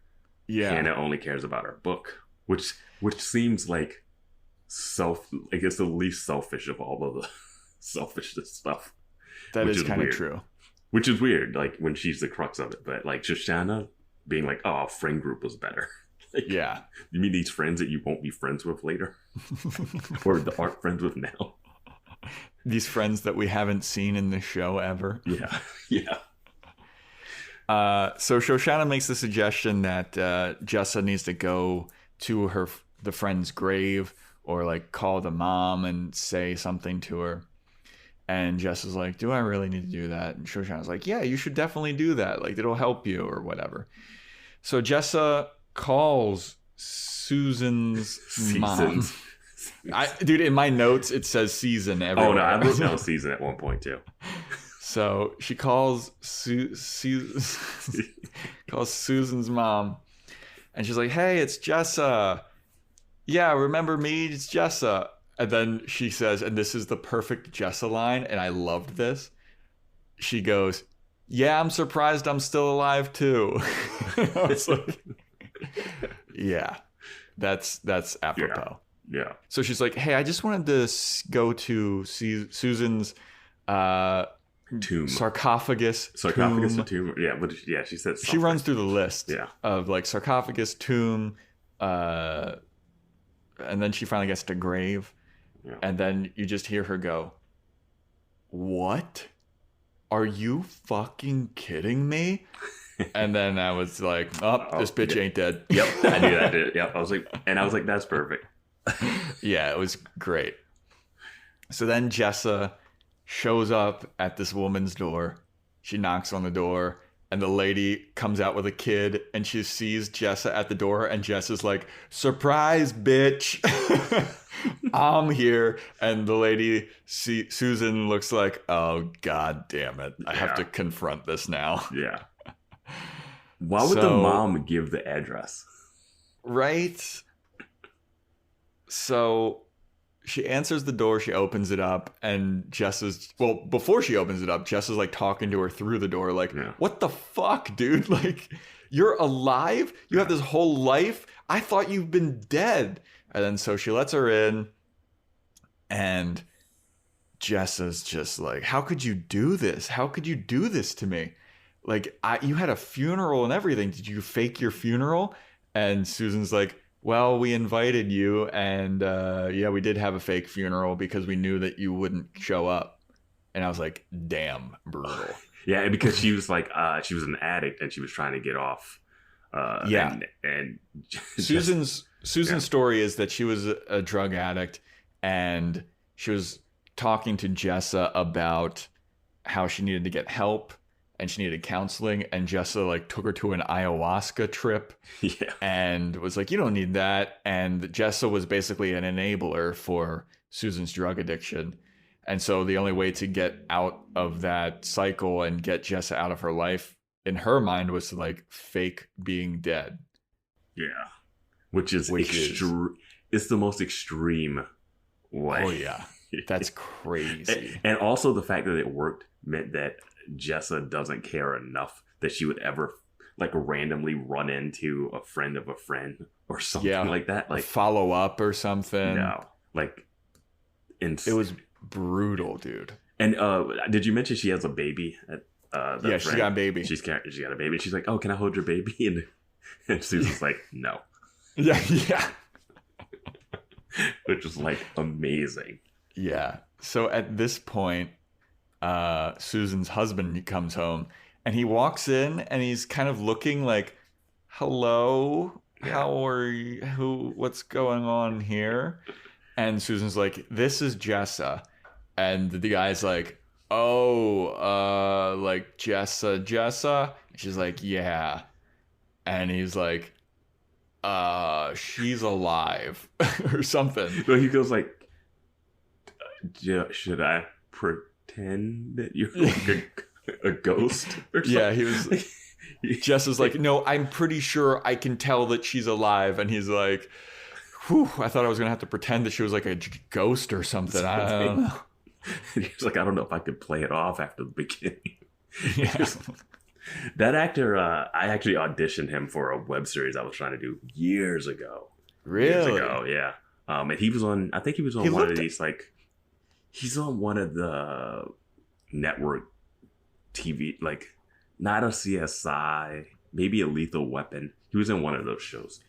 Speaker 4: Yeah. Hannah only cares about her book, which seems like it's the least selfish of all of the selfishness stuff.
Speaker 3: That is kind of true.
Speaker 4: Which is weird, like when she's the crux of it. But like Shoshanna being like, "Oh, friend group was better." Like, yeah, you mean these friends that you won't be friends with later, or aren't friends with now?
Speaker 3: These friends that we haven't seen in the show ever.
Speaker 4: Yeah.
Speaker 3: So Shoshanna makes the suggestion that Jessa needs to go to the friend's grave or like call the mom and say something to her. And Jess is like, do I really need to do that? And Shoshanna's like, yeah, you should definitely do that. Like, it'll help you or whatever. So Jessa calls Susan's mom. Dude, in my notes, it says season everywhere.
Speaker 4: Oh, no, I wrote down season at one point, too.
Speaker 3: So she calls calls Susan's mom. And she's like, hey, it's Jessa. Yeah, remember me? It's Jessa. And then she says, and this is the perfect Jessa line, and I loved this. She goes, yeah, I'm surprised I'm still alive too. I was like, yeah, that's apropos.
Speaker 4: Yeah.
Speaker 3: So she's like, hey, I just wanted to go to Susan's
Speaker 4: tomb.
Speaker 3: Sarcophagus
Speaker 4: tomb. Yeah, but yeah, she said something.
Speaker 3: She runs through the list of like sarcophagus, tomb, and then she finally gets to grave. Yeah. And then you just hear her go, what? Are you fucking kidding me? And then I was like, this bitch ain't dead.
Speaker 4: Yep, I knew that. Yep, I was like, that's perfect.
Speaker 3: Yeah, it was great. So then Jessa shows up at this woman's door. She knocks on the door, and the lady comes out with a kid, and she sees Jessa at the door, and Jessa's like, surprise, bitch. I'm here. And the lady, Susan, looks like, oh, God damn it. I have to confront this now.
Speaker 4: Yeah. Why would the mom give the address?
Speaker 3: Right? So she answers the door, she opens it up, and before she opens it up, Jess is like talking to her through the door, like, what the fuck, dude? Like, you're alive? You have this whole life? I thought you've been dead. And then so she lets her in, and Jess is just like, how could you do this? How could you do this to me? Like, you had a funeral and everything. Did you fake your funeral? And Susan's like, well, we invited you, and we did have a fake funeral because we knew that you wouldn't show up. And I was like, damn, brutal.
Speaker 4: Yeah, because she was like, she was an addict and she was trying to get off. And
Speaker 3: Susan's story is that she was a drug addict, and she was talking to Jessa about how she needed to get help and she needed counseling, and Jessa like took her to an ayahuasca trip and was like, you don't need that. And Jessa was basically an enabler for Susan's drug addiction. And so the only way to get out of that cycle and get Jessa out of her life, in her mind, was to like fake being dead.
Speaker 4: Yeah. Which is it's the most extreme way.
Speaker 3: Oh yeah. That's crazy.
Speaker 4: And also the fact that it worked meant that Jessa doesn't care enough that she would ever like randomly run into a friend of a friend or something like that. Like
Speaker 3: follow up or something.
Speaker 4: No. Like
Speaker 3: it was brutal, dude.
Speaker 4: And did you mention she has a baby?
Speaker 3: She got a baby.
Speaker 4: She got a baby. She's like, oh, can I hold your baby? And Susan's like, no.
Speaker 3: Yeah.
Speaker 4: Which was like amazing.
Speaker 3: Yeah. So at this point, Susan's husband comes home, and he walks in and he's kind of looking like, hello, how are you? What's going on here? And Susan's like, this is Jessa. And the guy's like, oh, like Jessa? She's like, yeah. And he's like, she's alive or something.
Speaker 4: So he goes like, should I pretend that you're like a ghost or something?
Speaker 3: Yeah, he was. Jess is like, no, I'm pretty sure I can tell that she's alive. And he's like, whew, I thought I was going to have to pretend that she was like a ghost or something. I don't know.
Speaker 4: And he was like, I don't know if I could play it off after the beginning.
Speaker 3: Yeah.
Speaker 4: That actor, I actually auditioned him for a web series I was trying to do years ago.
Speaker 3: Really?
Speaker 4: Years ago, yeah. And he was on, I think he was on one of these, like, he's on one of the network TV, like, not a CSI, maybe a Lethal Weapon. He was in one of those shows.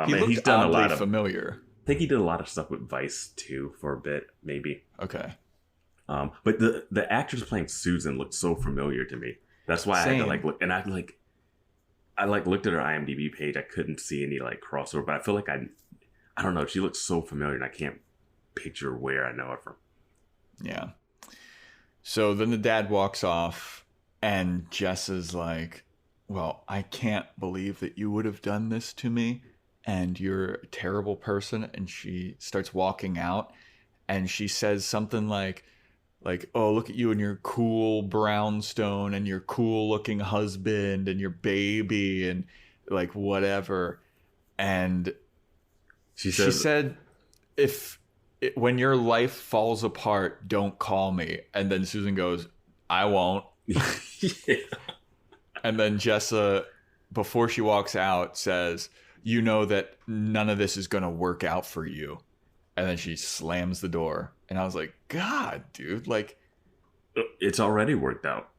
Speaker 3: He looked
Speaker 4: he's done a lot of
Speaker 3: familiar.
Speaker 4: I think he did a lot of stuff with Vice too for a bit, maybe.
Speaker 3: Okay.
Speaker 4: But the actress playing Susan looked so familiar to me. That's why I had to like look, and I looked at her IMDb page. I couldn't see any like crossover, but I feel like I don't know. She looks so familiar, and I can't picture where I know her from.
Speaker 3: Yeah. So then the dad walks off, and Jess is like, well, I can't believe that you would have done this to me, and you're a terrible person. And she starts walking out, and she says something like, oh, look at you and your cool brownstone and your cool looking husband and your baby and like whatever. And she said, when your life falls apart, don't call me. And then Susan goes, I won't.
Speaker 4: Yeah.
Speaker 3: And then Jessa, before she walks out, says, you know that none of this is going to work out for you. And then she slams the door. And I was like, God, dude, like,
Speaker 4: it's already worked out.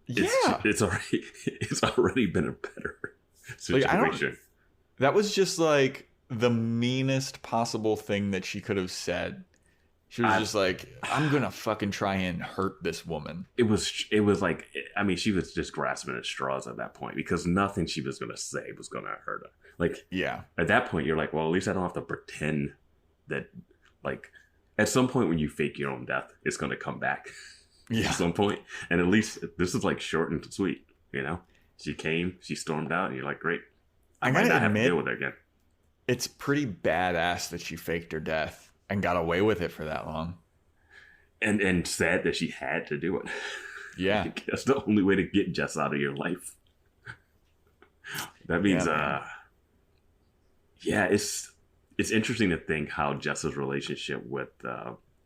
Speaker 4: It's already been a better situation.
Speaker 3: That was just like the meanest possible thing that she could have said. She was just like, I'm going to fucking try and hurt this woman.
Speaker 4: It was like, I mean, she was just grasping at straws at that point because nothing she was going to say was going to hurt her. Like, yeah. At that point, you're like, well, at least I don't have to pretend that, like, at some point when you fake your own death, it's going to come back. Yeah. At some point. And at least this is like short and sweet, you know? She came, she stormed out, and you're like, great. I might not have to deal with her again.
Speaker 3: It's pretty badass that she faked her death and got away with it for that long.
Speaker 4: And said that she had to do it.
Speaker 3: Yeah.
Speaker 4: That's the only way to get Jess out of your life. That means, it's interesting to think how Jessa's relationship with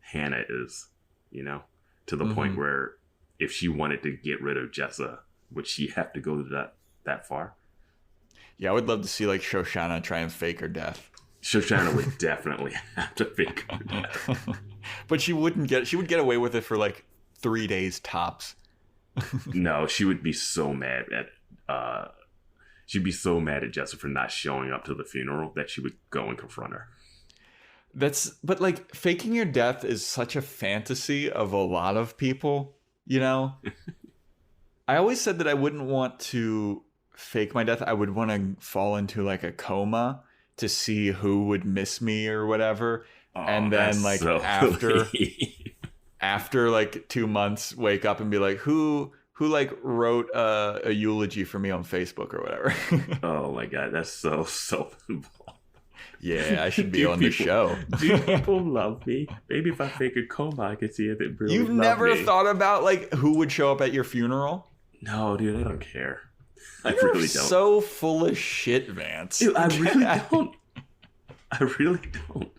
Speaker 4: Hannah is, you know, to the point where if she wanted to get rid of Jessa, would she have to go that far?
Speaker 3: Yeah, I would love to see like Shoshanna try and fake her death.
Speaker 4: Shoshanna would definitely have to fake her death.
Speaker 3: But she would get away with it for like 3 days tops.
Speaker 4: No, she would be so mad at Jessa for not showing up to the funeral that she would go and confront her.
Speaker 3: But like faking your death is such a fantasy of a lot of people, you know? I always said that I wouldn't want to fake my death. I would want to fall into like a coma to see who would miss me or whatever. Oh, and then like so after like 2 months, wake up and be like, who like wrote a eulogy for me on Facebook or whatever.
Speaker 4: Oh my God, that's so involved.
Speaker 3: Yeah, I should be on the show.
Speaker 4: Do people love me? Maybe if I fake a coma, I could see if it really
Speaker 3: You've never thought about like who would show up at your funeral?
Speaker 4: No, dude, I don't care.
Speaker 3: You're really don't. So full of shit, Vance.
Speaker 4: Dude, I really don't. I really don't.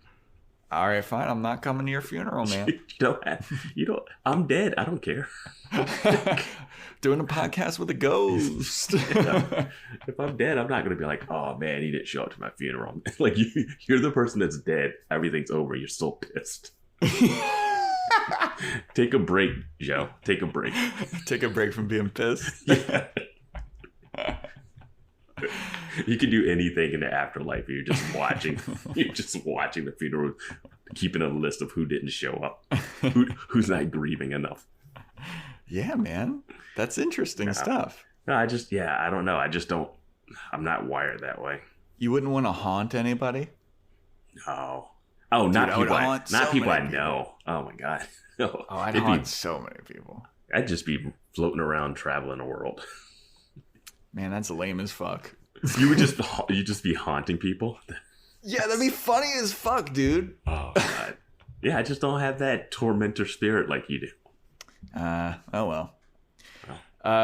Speaker 3: All right, fine. I'm not coming to your funeral, man.
Speaker 4: You don't. I'm dead. I don't care.
Speaker 3: Doing a podcast with a ghost.
Speaker 4: Yeah. If I'm dead, I'm not going to be like, oh man, he didn't show up to my funeral. Like you're the person that's dead. Everything's over. You're still pissed. Take a break, Joe. Take a break.
Speaker 3: Take a break from being pissed.
Speaker 4: Yeah. You can do anything in the afterlife. You're just watching. You're just watching the funeral, keeping a list of who didn't show up, who's not grieving enough.
Speaker 3: Yeah, man. That's interesting stuff.
Speaker 4: No, I don't know. I'm not wired that way.
Speaker 3: You wouldn't want to haunt anybody?
Speaker 4: No. Oh, not people I know. Oh my God.
Speaker 3: Oh, I'd haunt so many people.
Speaker 4: I'd just be floating around traveling the world.
Speaker 3: Man, that's lame as fuck.
Speaker 4: You just be haunting people?
Speaker 3: Yeah, that'd be funny as fuck, dude.
Speaker 4: Oh God. Yeah, I just don't have that tormentor spirit like you do.
Speaker 3: Oh well.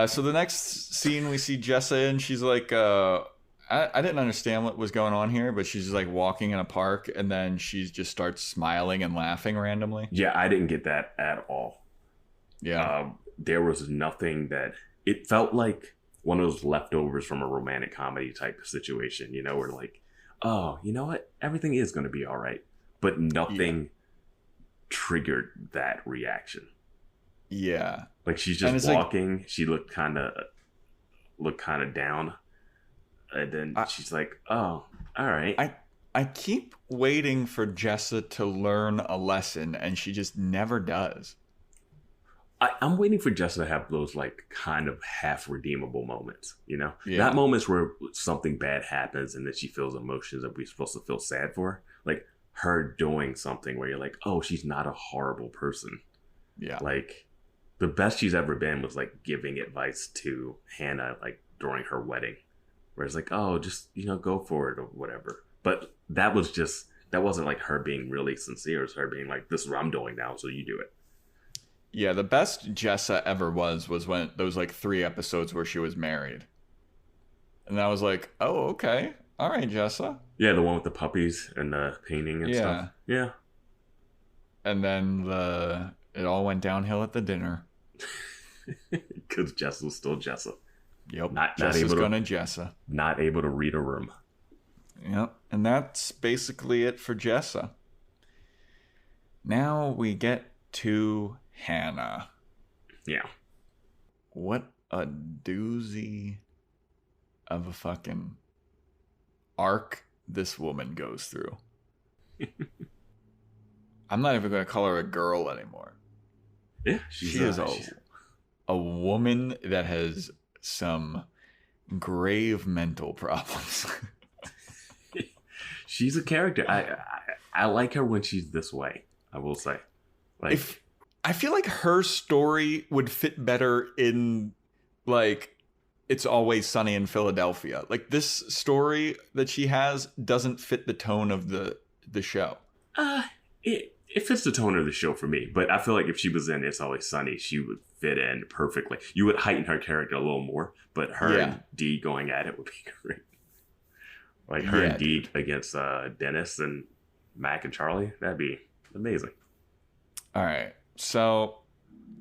Speaker 3: So the next scene we see Jessa and she's like, I didn't understand what was going on here, but she's just like walking in a park and then she just starts smiling and laughing randomly.
Speaker 4: Yeah, I didn't get that at all.
Speaker 3: Yeah.
Speaker 4: There was nothing that... It felt like one of those leftovers from a romantic comedy type of situation, where like, oh, you know what? Everything is going to be all right. But nothing triggered that reaction.
Speaker 3: Yeah.
Speaker 4: Like she's just walking. Like, she looked kind of down. And then she's like, oh, all right.
Speaker 3: I keep waiting for Jessa to learn a lesson, and she just never does.
Speaker 4: I'm waiting for Jessa to have those like kind of half redeemable moments,
Speaker 3: Yeah.
Speaker 4: Not moments where something bad happens and then she feels emotions that we're supposed to feel sad for her. Like her doing something where you're like, oh, she's not a horrible person.
Speaker 3: Yeah.
Speaker 4: Like the best she's ever been was like giving advice to Hannah, like during her wedding, where it's like, oh, just, go for it or whatever. But that wasn't like her being really sincere. It's her being like, this is what I'm doing now, so you do it.
Speaker 3: Yeah, the best Jessa ever was when those like 3 episodes where she was married. And I was like, oh, okay. All right, Jessa.
Speaker 4: Yeah, the one with the puppies and the painting and stuff. Yeah.
Speaker 3: And then it all went downhill at the dinner.
Speaker 4: Because Jessa was still Jessa.
Speaker 3: Yep. Jessa's gonna Jessa.
Speaker 4: Not able to read a room.
Speaker 3: Yep. And that's basically it for Jessa. Now we get to Hannah.
Speaker 4: Yeah.
Speaker 3: What a doozy of a fucking arc this woman goes through. I'm not even going to call her a girl anymore.
Speaker 4: Yeah,
Speaker 3: she is a woman that has some grave mental problems.
Speaker 4: She's a character. I like her when she's this way, I will say. Like,
Speaker 3: I feel like her story would fit better in, like, It's Always Sunny in Philadelphia. Like, this story that she has doesn't fit the tone of the show.
Speaker 4: It fits the tone of the show for me, but I feel like if she was in It's Always Sunny, she would fit in perfectly. You would heighten her character a little more, but her and Dee going at it would be great. Like her and Dee against Dennis and Mac and Charlie, that'd be amazing.
Speaker 3: All right. So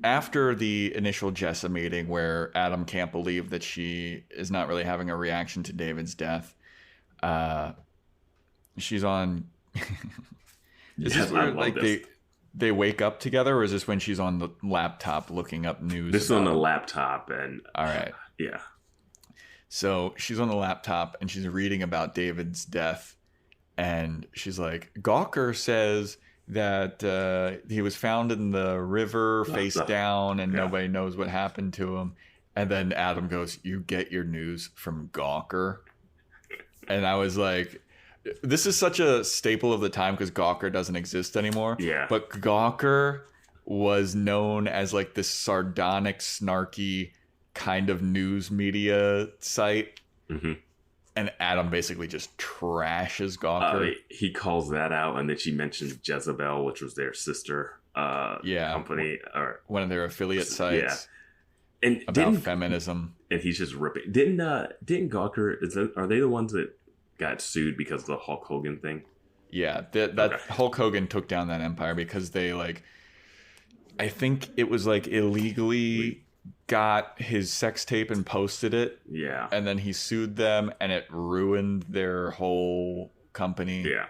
Speaker 3: after the initial Jessa meeting where Adam can't believe that she is not really having a reaction to David's death, she's on... Is this where, like, they wake up together, or is this when she's on the laptop looking up news?
Speaker 4: This is on the laptop, and...
Speaker 3: All right.
Speaker 4: Yeah.
Speaker 3: So she's on the laptop, and she's reading about David's death, and she's like, Gawker says that he was found in the river face down, and nobody knows what happened to him. And then Adam goes, you get your news from Gawker? And I was like... This is such a staple of the time because Gawker doesn't exist anymore.
Speaker 4: Yeah.
Speaker 3: But Gawker was known as like this sardonic, snarky kind of news media site. Mm-hmm. And Adam basically just trashes Gawker.
Speaker 4: He calls that out, and then she mentions Jezebel, which was their sister company. Or
Speaker 3: one of their affiliate sites.
Speaker 4: Yeah. And
Speaker 3: about feminism.
Speaker 4: And he's just ripping. Didn't Gawker, are they the ones that got sued because of the Hulk Hogan thing?
Speaker 3: Yeah, Hulk Hogan took down that empire because they I think it was illegally got his sex tape and posted it.
Speaker 4: Yeah.
Speaker 3: And then he sued them and it ruined their whole company.
Speaker 4: Yeah.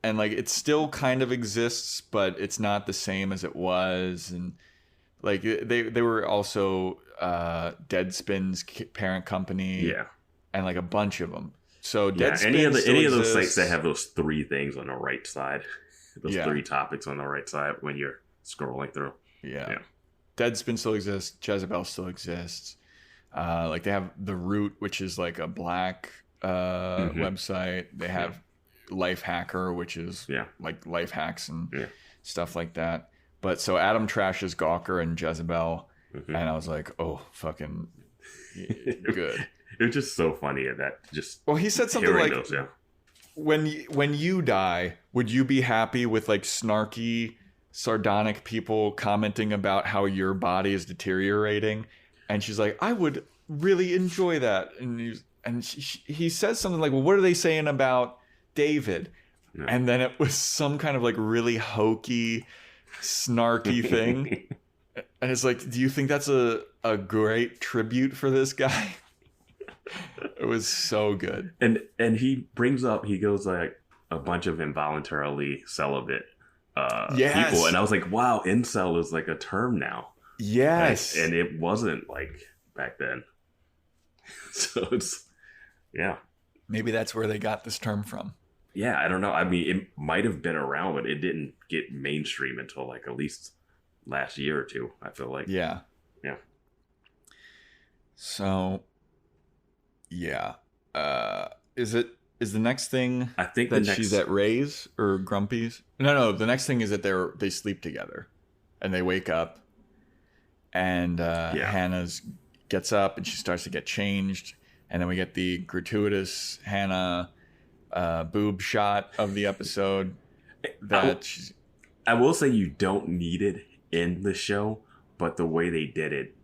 Speaker 3: And it still kind of exists, but it's not the same as it was. And they were also Deadspin's parent company.
Speaker 4: Yeah.
Speaker 3: And a bunch of them. So
Speaker 4: any of those sites that have those 3 things on the right side, those 3 topics on the right side when you're scrolling through.
Speaker 3: Yeah. Deadspin still exists. Jezebel still exists. Like they have The Root, which is like a black website. They have Life Hacker, which is like life hacks and stuff like that. But so Adam trashes Gawker and Jezebel, and I was like, oh, fucking good.
Speaker 4: It was just so funny that just.
Speaker 3: Well, he said something like, when you die, would you be happy with like snarky, sardonic people commenting about how your body is deteriorating? And she's like, I would really enjoy that. And he says something like, well, what are they saying about David? No. And then it was some kind of like really hokey, snarky thing. And it's like, do you think that's a great tribute for this guy? It was so good.
Speaker 4: And he brings up, he goes like a bunch of involuntarily celibate people. And I was like, wow, incel is like a term now.
Speaker 3: Yes.
Speaker 4: And it wasn't like back then. So it's, maybe
Speaker 3: that's where they got this term from.
Speaker 4: Yeah, I don't know. I mean, it might have been around, but it didn't get mainstream until like at least last year or two, I feel like.
Speaker 3: Yeah. So, is the next thing
Speaker 4: I think
Speaker 3: that she's at Ray's or Grumpy's? No, the next thing is that they sleep together and they wake up and Hannah gets up and she starts to get changed, and then we get the gratuitous Hannah boob shot of the episode.
Speaker 4: I will say you don't need it in the show, but the way they did it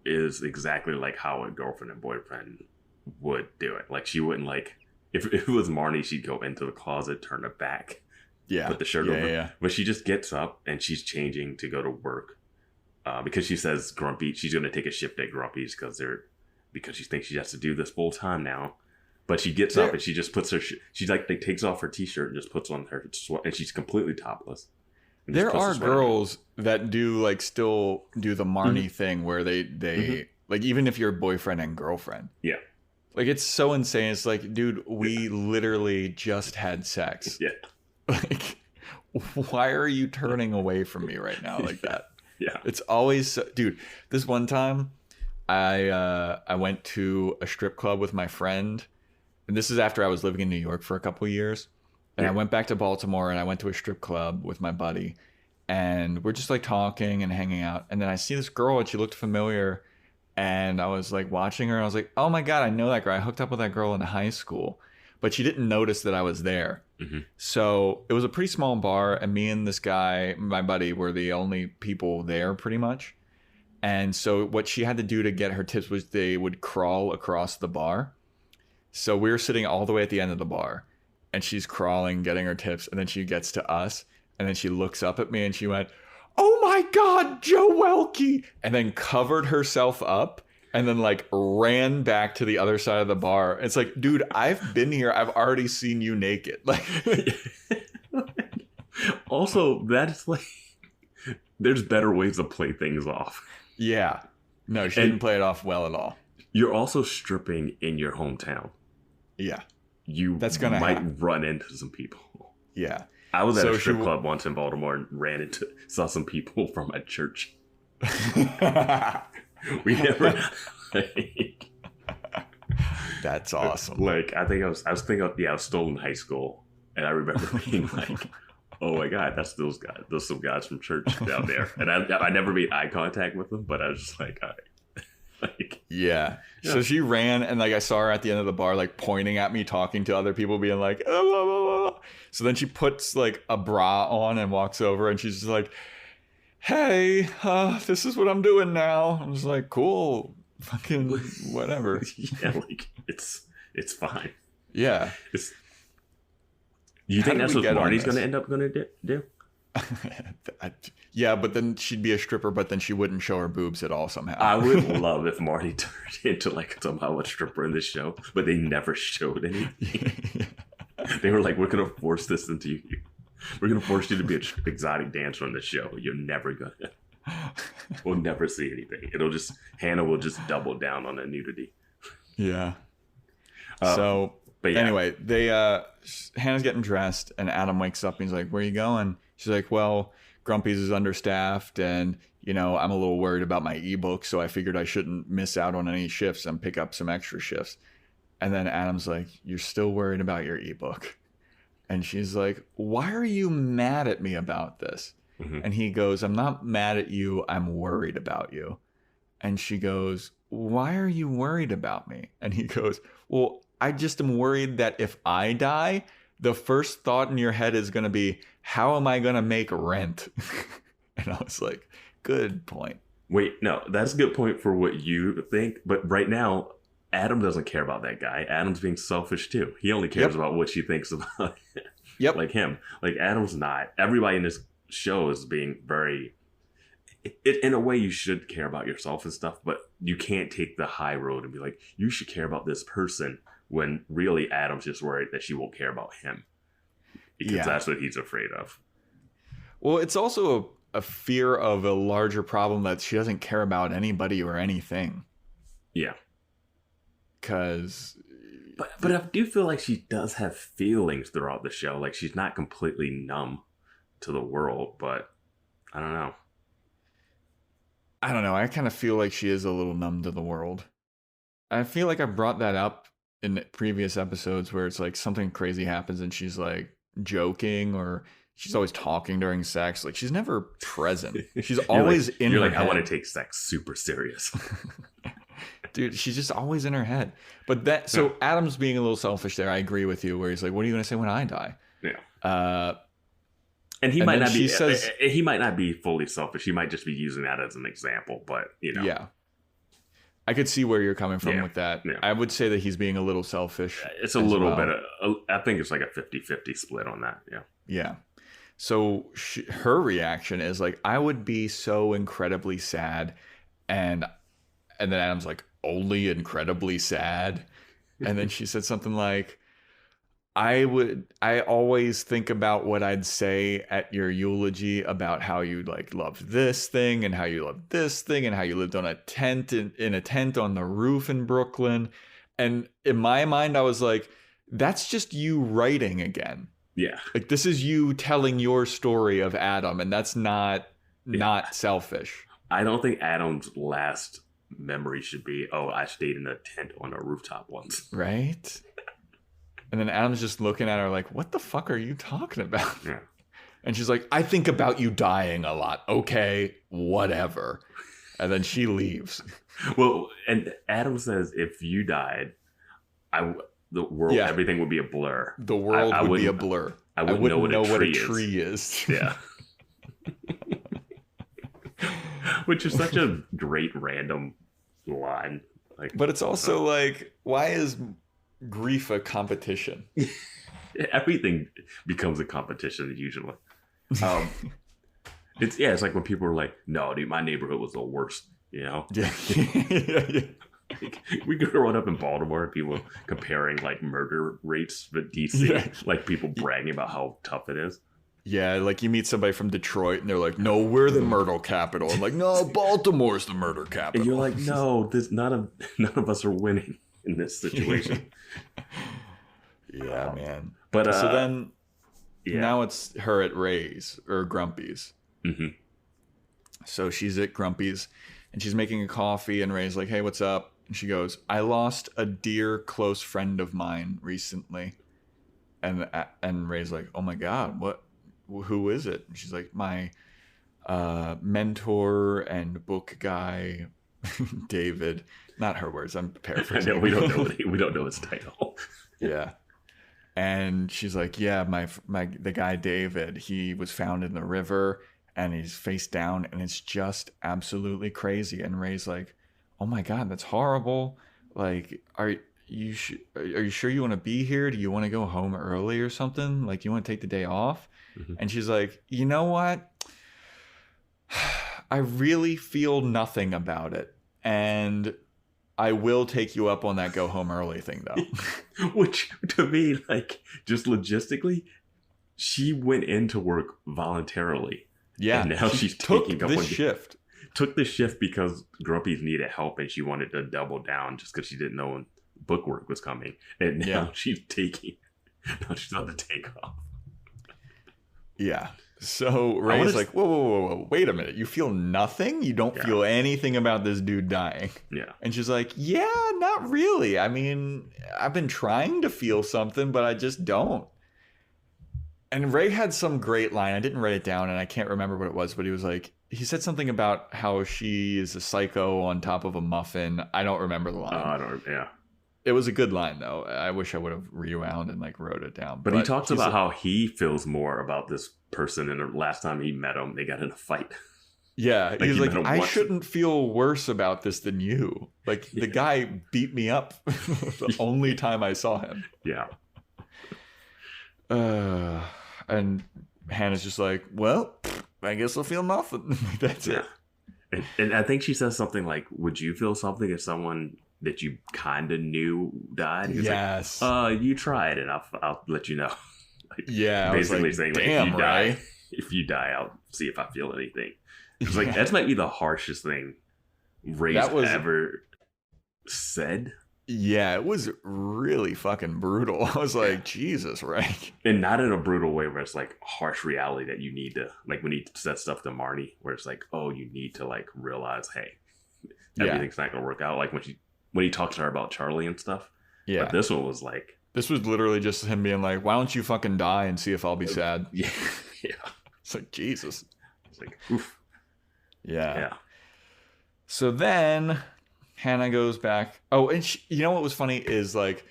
Speaker 4: is exactly like how a girlfriend and boyfriend would do it. Like she wouldn't like if it was Marnie, she'd go into the closet, turn it back, put the shirt over. Yeah. But she just gets up and she's changing to go to work because she says Grumpy. She's going to take a shift at Grumpy's because she thinks she has to do this full time now. But she gets up and she just puts she takes off her t-shirt and just puts on her sweat, and she's completely topless.
Speaker 3: There are girls that do like still do the Marnie thing where they like, even if you're boyfriend and girlfriend.
Speaker 4: Yeah.
Speaker 3: Like, it's so insane. It's like, dude, we literally just had sex.
Speaker 4: Yeah.
Speaker 3: Like, why are you turning away from me right now like that?
Speaker 4: Yeah.
Speaker 3: It's always, dude, this one time I went to a strip club with my friend, and this is after I was living in New York for a couple of years. And I went back to Baltimore and I went to a strip club with my buddy, and we're just like talking and hanging out. And then I see this girl and she looked familiar, and I was like watching her and I was like, oh my God, I know that girl. I hooked up with that girl in high school, but she didn't notice that I was there. Mm-hmm. So it was a pretty small bar, and me and this guy, my buddy, were the only people there pretty much. And so what she had to do to get her tips was they would crawl across the bar. So we were sitting all the way at the end of the bar, and she's crawling, getting her tips, and then she gets to us, and then she looks up at me and she went, oh my God, Joe Welke, and then covered herself up and then like ran back to the other side of the bar. It's like, dude, I've been here. I've already seen you naked. Like,
Speaker 4: also, that's like, there's better ways to play things off.
Speaker 3: Yeah. No, she didn't play it off well at all.
Speaker 4: You're also stripping in your hometown.
Speaker 3: Yeah.
Speaker 4: That's gonna might run into some people.
Speaker 3: Yeah.
Speaker 4: I was at a strip club once in Baltimore and saw some people from my church. We never.
Speaker 3: That's awesome.
Speaker 4: Like, I was still in high school, and I remember being like, "Oh my God, that's those guys. Those some guys from church down there." And I never made eye contact with them, but I was just like, all right. Like,
Speaker 3: yeah. So she ran, and like I saw her at the end of the bar, like pointing at me, talking to other people, being like, oh, blah, blah. So then she puts like a bra on and walks over, and she's just like, hey, this is what I'm doing now. I'm just like, cool, fucking whatever.
Speaker 4: Yeah, like it's fine.
Speaker 3: Yeah.
Speaker 4: You think that's what Marnie's going to end up going to do?
Speaker 3: Yeah, but then she'd be a stripper, but then she wouldn't show her boobs at all somehow.
Speaker 4: I would love if Marnie turned into like somehow a stripper in this show, but they never showed anything. They were like, we're going to force this into you. We're going to force you to be an exotic dancer on the show. You're never going to. We'll never see anything. Hannah will just double down on the nudity.
Speaker 3: Yeah. But yeah. Anyway, Hannah's getting dressed, and Adam wakes up and he's like, where are you going? She's like, well, Grumpy's is understaffed, and I'm a little worried about my ebook, so I figured I shouldn't miss out on any shifts and pick up some extra shifts. And then Adam's like, you're still worried about your ebook. And she's like, why are you mad at me about this? Mm-hmm. And he goes, I'm not mad at you. I'm worried about you. And she goes, why are you worried about me? And he goes, well, I just am worried that if I die, the first thought in your head is going to be, how am I going to make rent? And I was like, good point.
Speaker 4: Wait, no, that's a good point for what you think. But right now, Adam doesn't care about that guy. Adam's being selfish too. He only cares about what she thinks about like him. Like Adam's not. Everybody in this show is being very... in a way, you should care about yourself and stuff, but you can't take the high road and be like, you should care about this person, when really Adam's just worried that she won't care about him. Because that's what he's afraid of. Well,
Speaker 3: it's also a fear of a larger problem that she doesn't care about anybody or anything.
Speaker 4: Yeah.
Speaker 3: Because...
Speaker 4: But I do feel like she does have feelings throughout the show. Like, she's not completely numb to the world, but I don't know.
Speaker 3: I kind of feel like she is a little numb to the world. I feel like I brought that up in previous episodes where it's like something crazy happens and she's like joking, or she's always talking during sex. Like, she's never present. She's always in her head.
Speaker 4: I want to take sex super serious.
Speaker 3: Dude, she's just always in her head. But Adam's being a little selfish there. I agree with you, where he's like, what are you going to say when I die?
Speaker 4: Yeah. And he might not be. He might not be fully selfish. He might just be using that as an example. But
Speaker 3: yeah, I could see where you're coming from with that. Yeah. I would say that he's being a little selfish.
Speaker 4: It's a little bit. I think it's like a 50-50 split on that. Yeah.
Speaker 3: Yeah. So her reaction is like, I would be so incredibly sad, and then Adam's like, only incredibly sad, and then she said something like, I always think about what I'd say at your eulogy about how you like loved this thing and how you loved this thing and how you lived on a tent in a tent on the roof in Brooklyn. And in my mind, I was like, that's just you writing again.
Speaker 4: Yeah.
Speaker 3: Like, this is you telling your story of Adam, and that's not selfish.
Speaker 4: I don't think Adam's last memory should be, oh, I stayed in a tent on a rooftop once.
Speaker 3: Right? And then Adam's just looking at her like, what the fuck are you talking about?
Speaker 4: Yeah.
Speaker 3: And she's like, I think about you dying a lot. Okay, whatever. And then she leaves.
Speaker 4: Well, and Adam says, if you died, the world, everything would be a blur.
Speaker 3: The world would be a blur.
Speaker 4: I wouldn't know what a tree
Speaker 3: is.
Speaker 4: Yeah. Which is such a great random line.
Speaker 3: But it's also like, why is grief a competition?
Speaker 4: Everything becomes a competition usually. It's like when people are like, no, dude, my neighborhood was the worst, Yeah. We grew up in Baltimore, people comparing like murder rates with DC, like people bragging about how tough it is.
Speaker 3: Yeah, like you meet somebody from Detroit and they're like, no, we're the murder capital. I'm like, no, Baltimore's the murder capital.
Speaker 4: And you're like, no, none of us are winning in this situation.
Speaker 3: Yeah, man. But so then now it's her at Ray's or Grumpy's.
Speaker 4: Mm-hmm.
Speaker 3: So she's at Grumpy's and she's making a coffee, and Ray's like, hey, what's up? And she goes, I lost a dear close friend of mine recently. And Ray's like, oh my God, what? Who is it? And she's like, my mentor and book guy, David. Not her words. I'm paraphrasing.
Speaker 4: No, we don't know his title.
Speaker 3: Yeah. And she's like, yeah, the guy David, he was found in the river and he's face down and it's just absolutely crazy. And Ray's like, oh my God, that's horrible. Like, are you sure you want to be here? Do you want to go home early or something? Like, you want to take the day off? Mm-hmm. And she's like, you know what? I really feel nothing about it. And I will take you up on that go home early thing, though.
Speaker 4: Which, to me, like, just logistically, she went into work voluntarily.
Speaker 3: Yeah.
Speaker 4: And now she's taking up
Speaker 3: this shift.
Speaker 4: Took the shift because Grumpy's needed help and she wanted to double down just because she didn't know when book work was coming. And now she's about to take off.
Speaker 3: Yeah. So Ray's like, whoa, wait a minute. You feel nothing? You don't feel anything about this dude dying?
Speaker 4: Yeah.
Speaker 3: And she's like, yeah, not really. I mean, I've been trying to feel something, but I just don't. And Ray had some great line. I didn't write it down, and I can't remember what it was, but he was like, he said something about how she is a psycho on top of a muffin. I don't remember the line. It was a good line, though. I wish I would have rewound and like wrote it down.
Speaker 4: But he talks about how he feels more about this person, and the last time he met him, they got in a fight.
Speaker 3: Yeah, like he's like, I shouldn't feel worse about this than you. Like, the guy beat me up the only time I saw him.
Speaker 4: Yeah.
Speaker 3: And Hannah's just like, well, I guess I'll feel nothing. That's it.
Speaker 4: And I think she says something like, would you feel something if someone that you kind of knew died? He's
Speaker 3: yes.
Speaker 4: Like, you try it and I'll let you know. Like,
Speaker 3: yeah.
Speaker 4: Basically
Speaker 3: like,
Speaker 4: saying, like,
Speaker 3: damn,
Speaker 4: if you die, I'll see if I feel anything. It's like, that might be the harshest thing Ray's ever said.
Speaker 3: Yeah, it was really fucking brutal. I was like, Jesus, Ray.
Speaker 4: And not in a brutal way where it's like harsh reality that you need to, like when he said stuff to Marnie, where it's like, oh, you need to like realize, hey, everything's not going to work out. Like when he talks to her about Charlie and stuff. Yeah. But this one was like.
Speaker 3: This was literally just him being like, why don't you fucking die and see if I'll be sad?
Speaker 4: Yeah.
Speaker 3: It's like, Jesus.
Speaker 4: It's like, oof.
Speaker 3: Yeah. So then Hannah goes back. Oh, and you know what was funny is like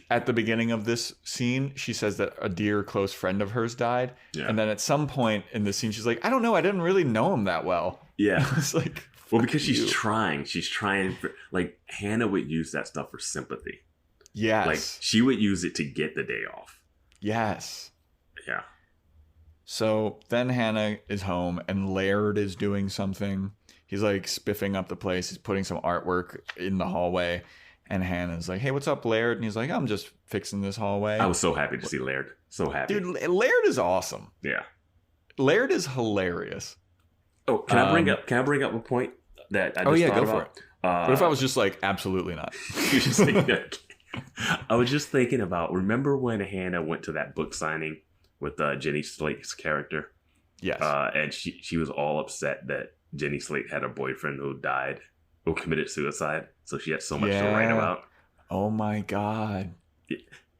Speaker 3: at the beginning of this scene, she says that a dear close friend of hers died. Yeah. And then at some point in the scene, she's like, I don't know. I didn't really know him that well.
Speaker 4: Yeah.
Speaker 3: It's like,
Speaker 4: well, because she's trying for, like, Hannah would use that stuff for sympathy.
Speaker 3: Yes.
Speaker 4: Like, she would use it to get the day off.
Speaker 3: Yes.
Speaker 4: Yeah.
Speaker 3: So then Hannah is home and Laird is doing something. He's like spiffing up the place. He's putting some artwork in the hallway. And Hannah's like, hey, what's up, Laird? And he's like, I'm just fixing this hallway.
Speaker 4: I was so happy to see Laird. So happy.
Speaker 3: Dude, Laird is awesome.
Speaker 4: Yeah.
Speaker 3: Laird is hilarious.
Speaker 4: Oh, can I bring up a point that I just thought about? For it.
Speaker 3: What if I was just like, absolutely not?
Speaker 4: I was just thinking about, remember when Hannah went to that book signing with Jenny Slate's character?
Speaker 3: Yes.
Speaker 4: And she was all upset that Jenny Slate had a boyfriend who committed suicide. So she had so much to write about.
Speaker 3: Oh my God.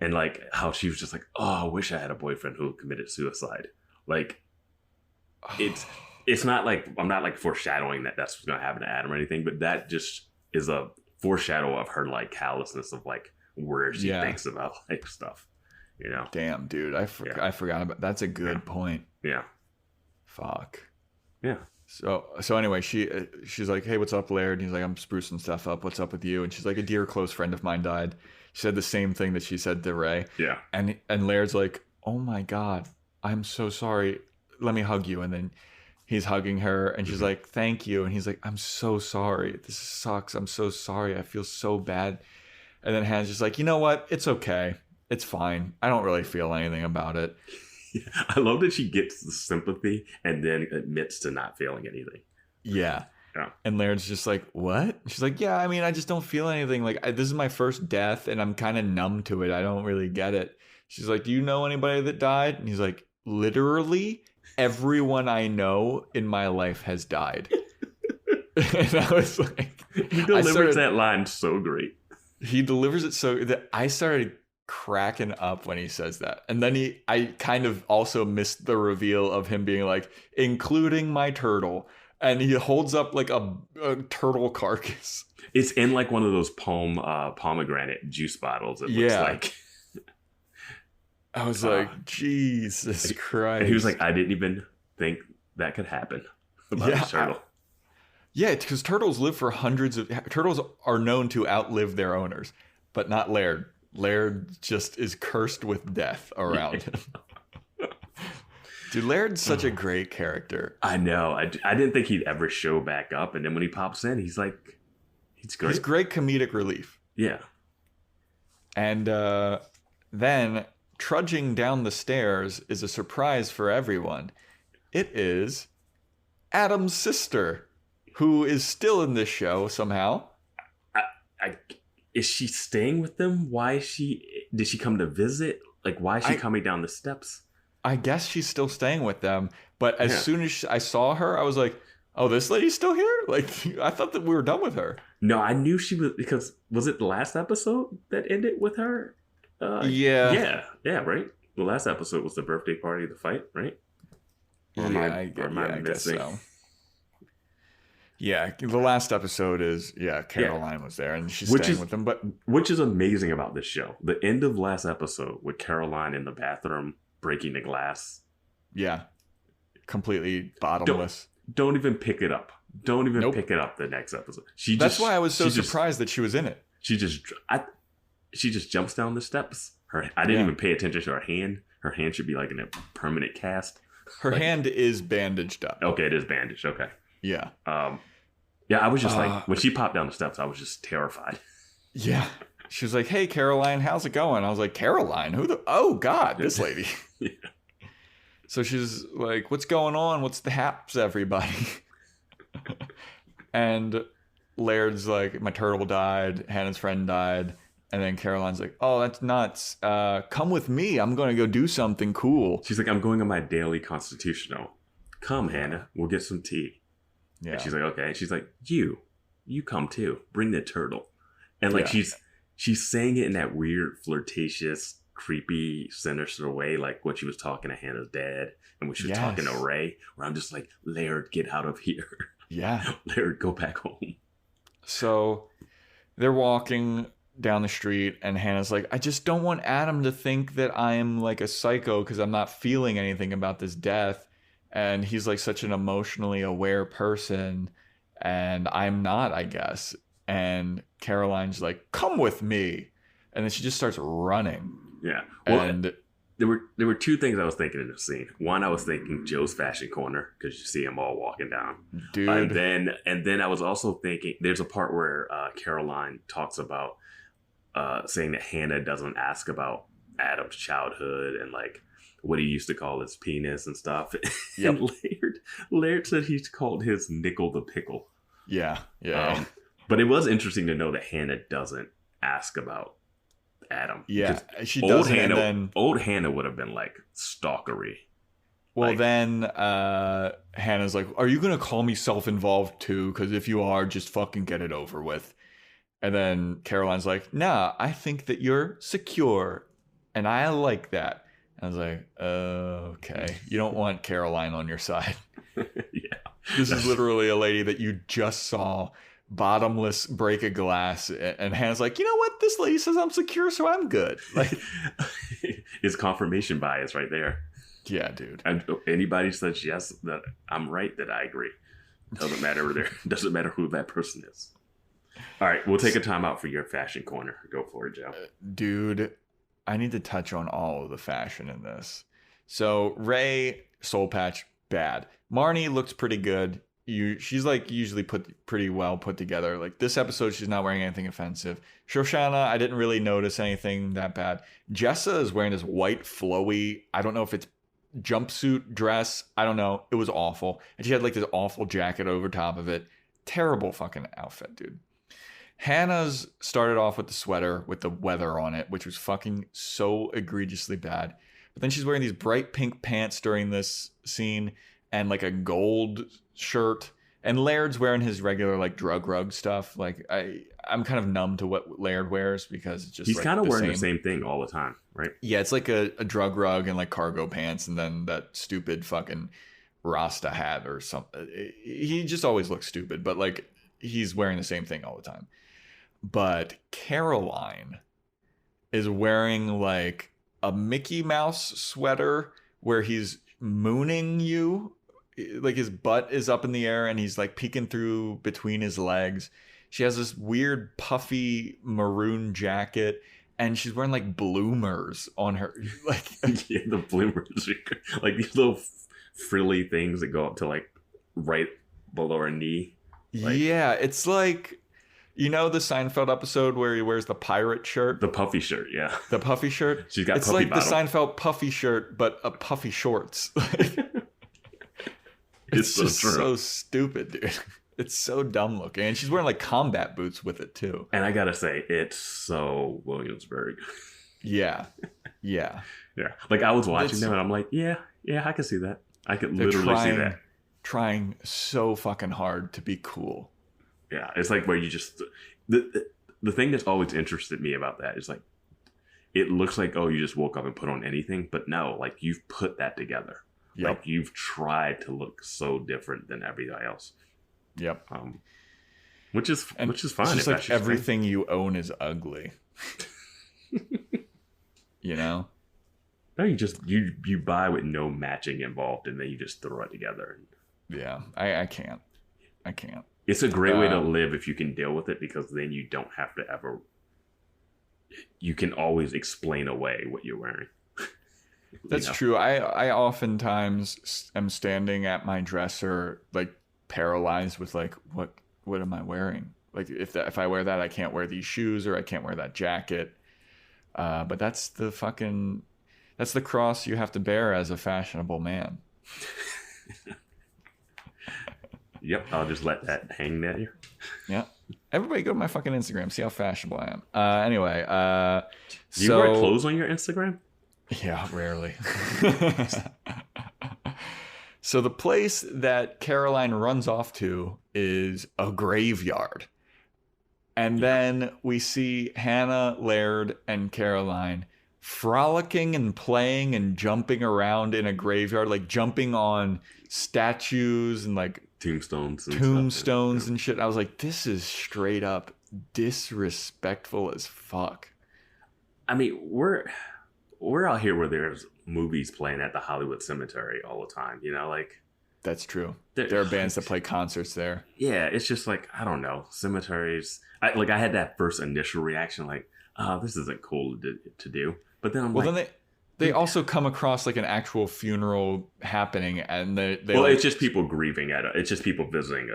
Speaker 4: And like how she was just like, oh, I wish I had a boyfriend who committed suicide. Like, it's not like, I'm not like foreshadowing that that's what's going to happen to Adam or anything, but that just is a foreshadow of her like callousness of like where she thinks about like stuff, you know?
Speaker 3: Damn, dude. I forgot about that's a good point.
Speaker 4: Yeah.
Speaker 3: Fuck.
Speaker 4: Yeah.
Speaker 3: So anyway, she's like, hey, what's up, Laird? And he's like, I'm sprucing stuff up. What's up with you? And she's like, a dear close friend of mine died. She said the same thing that she said to Ray.
Speaker 4: Yeah.
Speaker 3: And Laird's like, oh my God, I'm so sorry. Let me hug you. And then he's hugging her and she's like, thank you. And he's like, I'm so sorry. This sucks. I'm so sorry. I feel so bad. And then Hannah's just like, you know what? It's okay. It's fine. I don't really feel anything about it.
Speaker 4: I love that she gets the sympathy and then admits to not feeling anything.
Speaker 3: Yeah. And Laird's just like, what? She's like, yeah, I mean, I just don't feel anything. Like, this is my first death and I'm kind of numb to it. I don't really get it. She's like, do you know anybody that died? And he's like, literally everyone I know in my life has died. And I was like,
Speaker 4: he delivers that line so great.
Speaker 3: He delivers it so that I started cracking up when he says that. And then I kind of also missed the reveal of him being like, including my turtle. And he holds up like a turtle carcass.
Speaker 4: It's in like one of those pomegranate juice bottles. It looks like.
Speaker 3: I was like, Jesus Christ.
Speaker 4: And he was like, I didn't even think that could happen about this turtle.
Speaker 3: Yeah, because turtles turtles are known to outlive their owners, but not Laird. Laird just is cursed with death around him. Dude, Laird's such a great character.
Speaker 4: I know. I didn't think he'd ever show back up. And then when he pops in, he's great.
Speaker 3: He's great comedic relief.
Speaker 4: Yeah.
Speaker 3: And then trudging down the stairs is a surprise for everyone. It is Adam's sister, who is still in this show somehow.
Speaker 4: Is she staying with them? Did she come to visit? Like, why is she coming down the steps?
Speaker 3: I guess she's still staying with them, But as soon as I saw her, I was like, oh, this lady's still here? Like, I thought that we were done with her.
Speaker 4: No, I knew she was, because was it the last episode that ended with her?
Speaker 3: Yeah,
Speaker 4: right. The last episode was the birthday party, the fight, right? Or am I missing?
Speaker 3: Guess so. Yeah, the last episode is Caroline was there and she's staying with them, but
Speaker 4: which is amazing about this show. The end of last episode with Caroline in the bathroom breaking the glass.
Speaker 3: Yeah, completely bottomless.
Speaker 4: Don't even pick it up. Don't even pick it up the next episode.
Speaker 3: That's why I was so surprised that she was in it.
Speaker 4: She just jumps down the steps. I didn't even pay attention to her hand. Her hand should be like in a permanent cast.
Speaker 3: Her hand is bandaged up.
Speaker 4: Okay, it is bandaged. Okay.
Speaker 3: Yeah.
Speaker 4: Yeah, I was just like, when she popped down the steps, I was just terrified.
Speaker 3: Yeah. She was like, hey, Caroline, how's it going? I was like, Caroline? Oh, God, this lady.
Speaker 4: Yeah.
Speaker 3: So she's like, what's going on? What's the haps, everybody? And Laird's like, my turtle died. Hannah's friend died. And then Caroline's like, oh, that's nuts. Come with me. I'm going to go do something cool.
Speaker 4: She's like, I'm going on my daily constitutional. Come, Hannah. We'll get some tea.
Speaker 3: Yeah.
Speaker 4: And she's like, okay. And she's like, you come too. Bring the turtle. And like, she's saying it in that weird, flirtatious, creepy, sinister way, like when she was talking to Hannah's dad and when she was talking to Ray, where I'm just like, Laird, get out of here.
Speaker 3: Yeah.
Speaker 4: Laird, go back home.
Speaker 3: So they're walking down the street and Hannah's like, I just don't want Adam to think that I'm like a psycho because I'm not feeling anything about this death. And he's like such an emotionally aware person and I'm not, I guess. And Caroline's like, come with me. And then she just starts running.
Speaker 4: Yeah. Well,
Speaker 3: and
Speaker 4: there were two things I was thinking in the scene. One, I was thinking Joe's fashion corner because you see them all walking down.
Speaker 3: Dude.
Speaker 4: And then I was also thinking there's a part where Caroline talks about saying that Hannah doesn't ask about Adam's childhood and like what he used to call his penis and stuff.
Speaker 3: Yep.
Speaker 4: And Laird said he called his nickel the pickle.
Speaker 3: Yeah. Yeah.
Speaker 4: But it was interesting to know that Hannah doesn't ask about Adam.
Speaker 3: Yeah, she doesn't. And then
Speaker 4: old Hannah would have been like stalkery.
Speaker 3: Well, then Hannah's like, are you going to call me self-involved too? Because if you are, just fucking get it over with. And then Caroline's like, nah, I think that you're secure. And I like that. I was like, okay. You don't want Caroline on your side.
Speaker 4: Yeah.
Speaker 3: This is literally a lady that you just saw bottomless break a glass. And Hannah's like, you know what? This lady says I'm secure, so I'm good. Like,
Speaker 4: it's confirmation bias right there.
Speaker 3: Yeah, dude.
Speaker 4: And anybody says yes, that I'm right, that I agree. Doesn't matter who that person is. All right, we'll take a time out for your fashion corner. Go for it, Joe.
Speaker 3: Dude, I need to touch on all of the fashion in this. So Ray, soul patch, bad. Marnie looks pretty good. She's like usually pretty well put together. Like this episode, she's not wearing anything offensive. Shoshanna, I didn't really notice anything that bad. Jessa is wearing this white flowy, I don't know if it's jumpsuit dress. I don't know. It was awful. And she had like this awful jacket over top of it. Terrible fucking outfit, dude. Hannah's started off with the sweater with the weather on it, which was fucking so egregiously bad. But then she's wearing these bright pink pants during this scene and like a gold shirt. And Laird's wearing his regular like drug rug stuff. Like I'm kind of numb to what Laird wears because it's just
Speaker 4: he's
Speaker 3: like
Speaker 4: kind of wearing the same thing all the time, right?
Speaker 3: Yeah, it's like a drug rug and like cargo pants and then that stupid fucking Rasta hat or something. He just always looks stupid, but like he's wearing the same thing all the time. But Caroline is wearing like a Mickey Mouse sweater where he's mooning you. Like his butt is up in the air and he's like peeking through between his legs. She has this weird puffy maroon jacket and she's wearing like bloomers on her. Like
Speaker 4: yeah, the bloomers, like these little frilly things that go up to like right below her knee. Like,
Speaker 3: yeah, it's like, you know the Seinfeld episode where he wears the pirate shirt?
Speaker 4: The puffy shirt, yeah.
Speaker 3: The puffy shirt?
Speaker 4: She's got
Speaker 3: it's
Speaker 4: puffy
Speaker 3: like
Speaker 4: bottom.
Speaker 3: the Seinfeld puffy shirt, but a puffy shorts.
Speaker 4: It's so
Speaker 3: just
Speaker 4: true.
Speaker 3: So stupid, dude. It's so dumb looking. And she's wearing like combat boots with it too.
Speaker 4: And I gotta say, it's so Williamsburg.
Speaker 3: Yeah.
Speaker 4: Yeah. Like I was watching them and I'm like, yeah, I can see that. I could literally see that.
Speaker 3: Trying so fucking hard to be cool.
Speaker 4: Yeah, it's like where you just the thing that's always interested me about that is like it looks like, oh, you just woke up and put on anything, but no, like you've put that together.
Speaker 3: Yep.
Speaker 4: Like you've tried to look so different than everybody else.
Speaker 3: Yep.
Speaker 4: Which is fine.
Speaker 3: It's just like everything you own is ugly. You know?
Speaker 4: No, you just you buy with no matching involved, and then you just throw it together.
Speaker 3: Yeah, I can't.
Speaker 4: It's a great way to live if you can deal with it, because then you don't have to ever. You can always explain away what you're wearing.
Speaker 3: That's true. I oftentimes am standing at my dresser like paralyzed with like what am I wearing? Like if I wear that, I can't wear these shoes or I can't wear that jacket. But that's the cross you have to bear as a fashionable man.
Speaker 4: Yep, I'll just let that hang there.
Speaker 3: Yeah. Everybody go to my fucking Instagram, see how fashionable I am. Anyway,
Speaker 4: do you wear clothes on your Instagram?
Speaker 3: Yeah, rarely. So the place that Caroline runs off to is a graveyard. And then we see Hannah, Laird, and Caroline frolicking and playing and jumping around in a graveyard, like jumping on statues and like
Speaker 4: tombstones
Speaker 3: and shit. I was like, this is straight up disrespectful as fuck.
Speaker 4: I mean, we're out here where there's movies playing at the Hollywood Cemetery all the time, you know, like
Speaker 3: that's true. There are bands that play concerts there.
Speaker 4: Yeah, it's just like, I don't know, cemeteries. I had that first initial reaction, like, oh, this isn't cool to do. But then
Speaker 3: then they also come across like an actual funeral happening, and they
Speaker 4: it's just people grieving it's just people visiting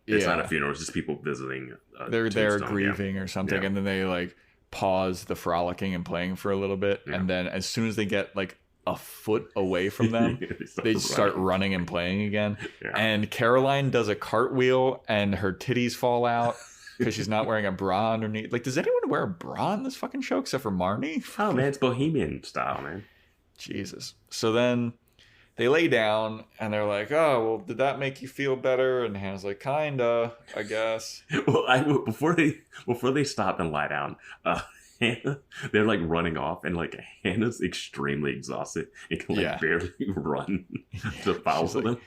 Speaker 4: it's not a funeral, it's just people visiting
Speaker 3: they're there grieving or something, and then they like pause the frolicking and playing for a little bit, and then as soon as they get like a foot away from them, they start running and playing again. And Caroline does a cartwheel and her titties fall out because she's not wearing a bra underneath. Like, does anyone wear a bra in this fucking show except for Marnie?
Speaker 4: Oh man, it's bohemian style, man.
Speaker 3: Jesus. So then they lay down and they're like, oh, well, did that make you feel better? And Hannah's like, kinda, I guess.
Speaker 4: Well, before they stop and lie down, Hannah, they're like running off, and like Hannah's extremely exhausted and can like barely run to follow them.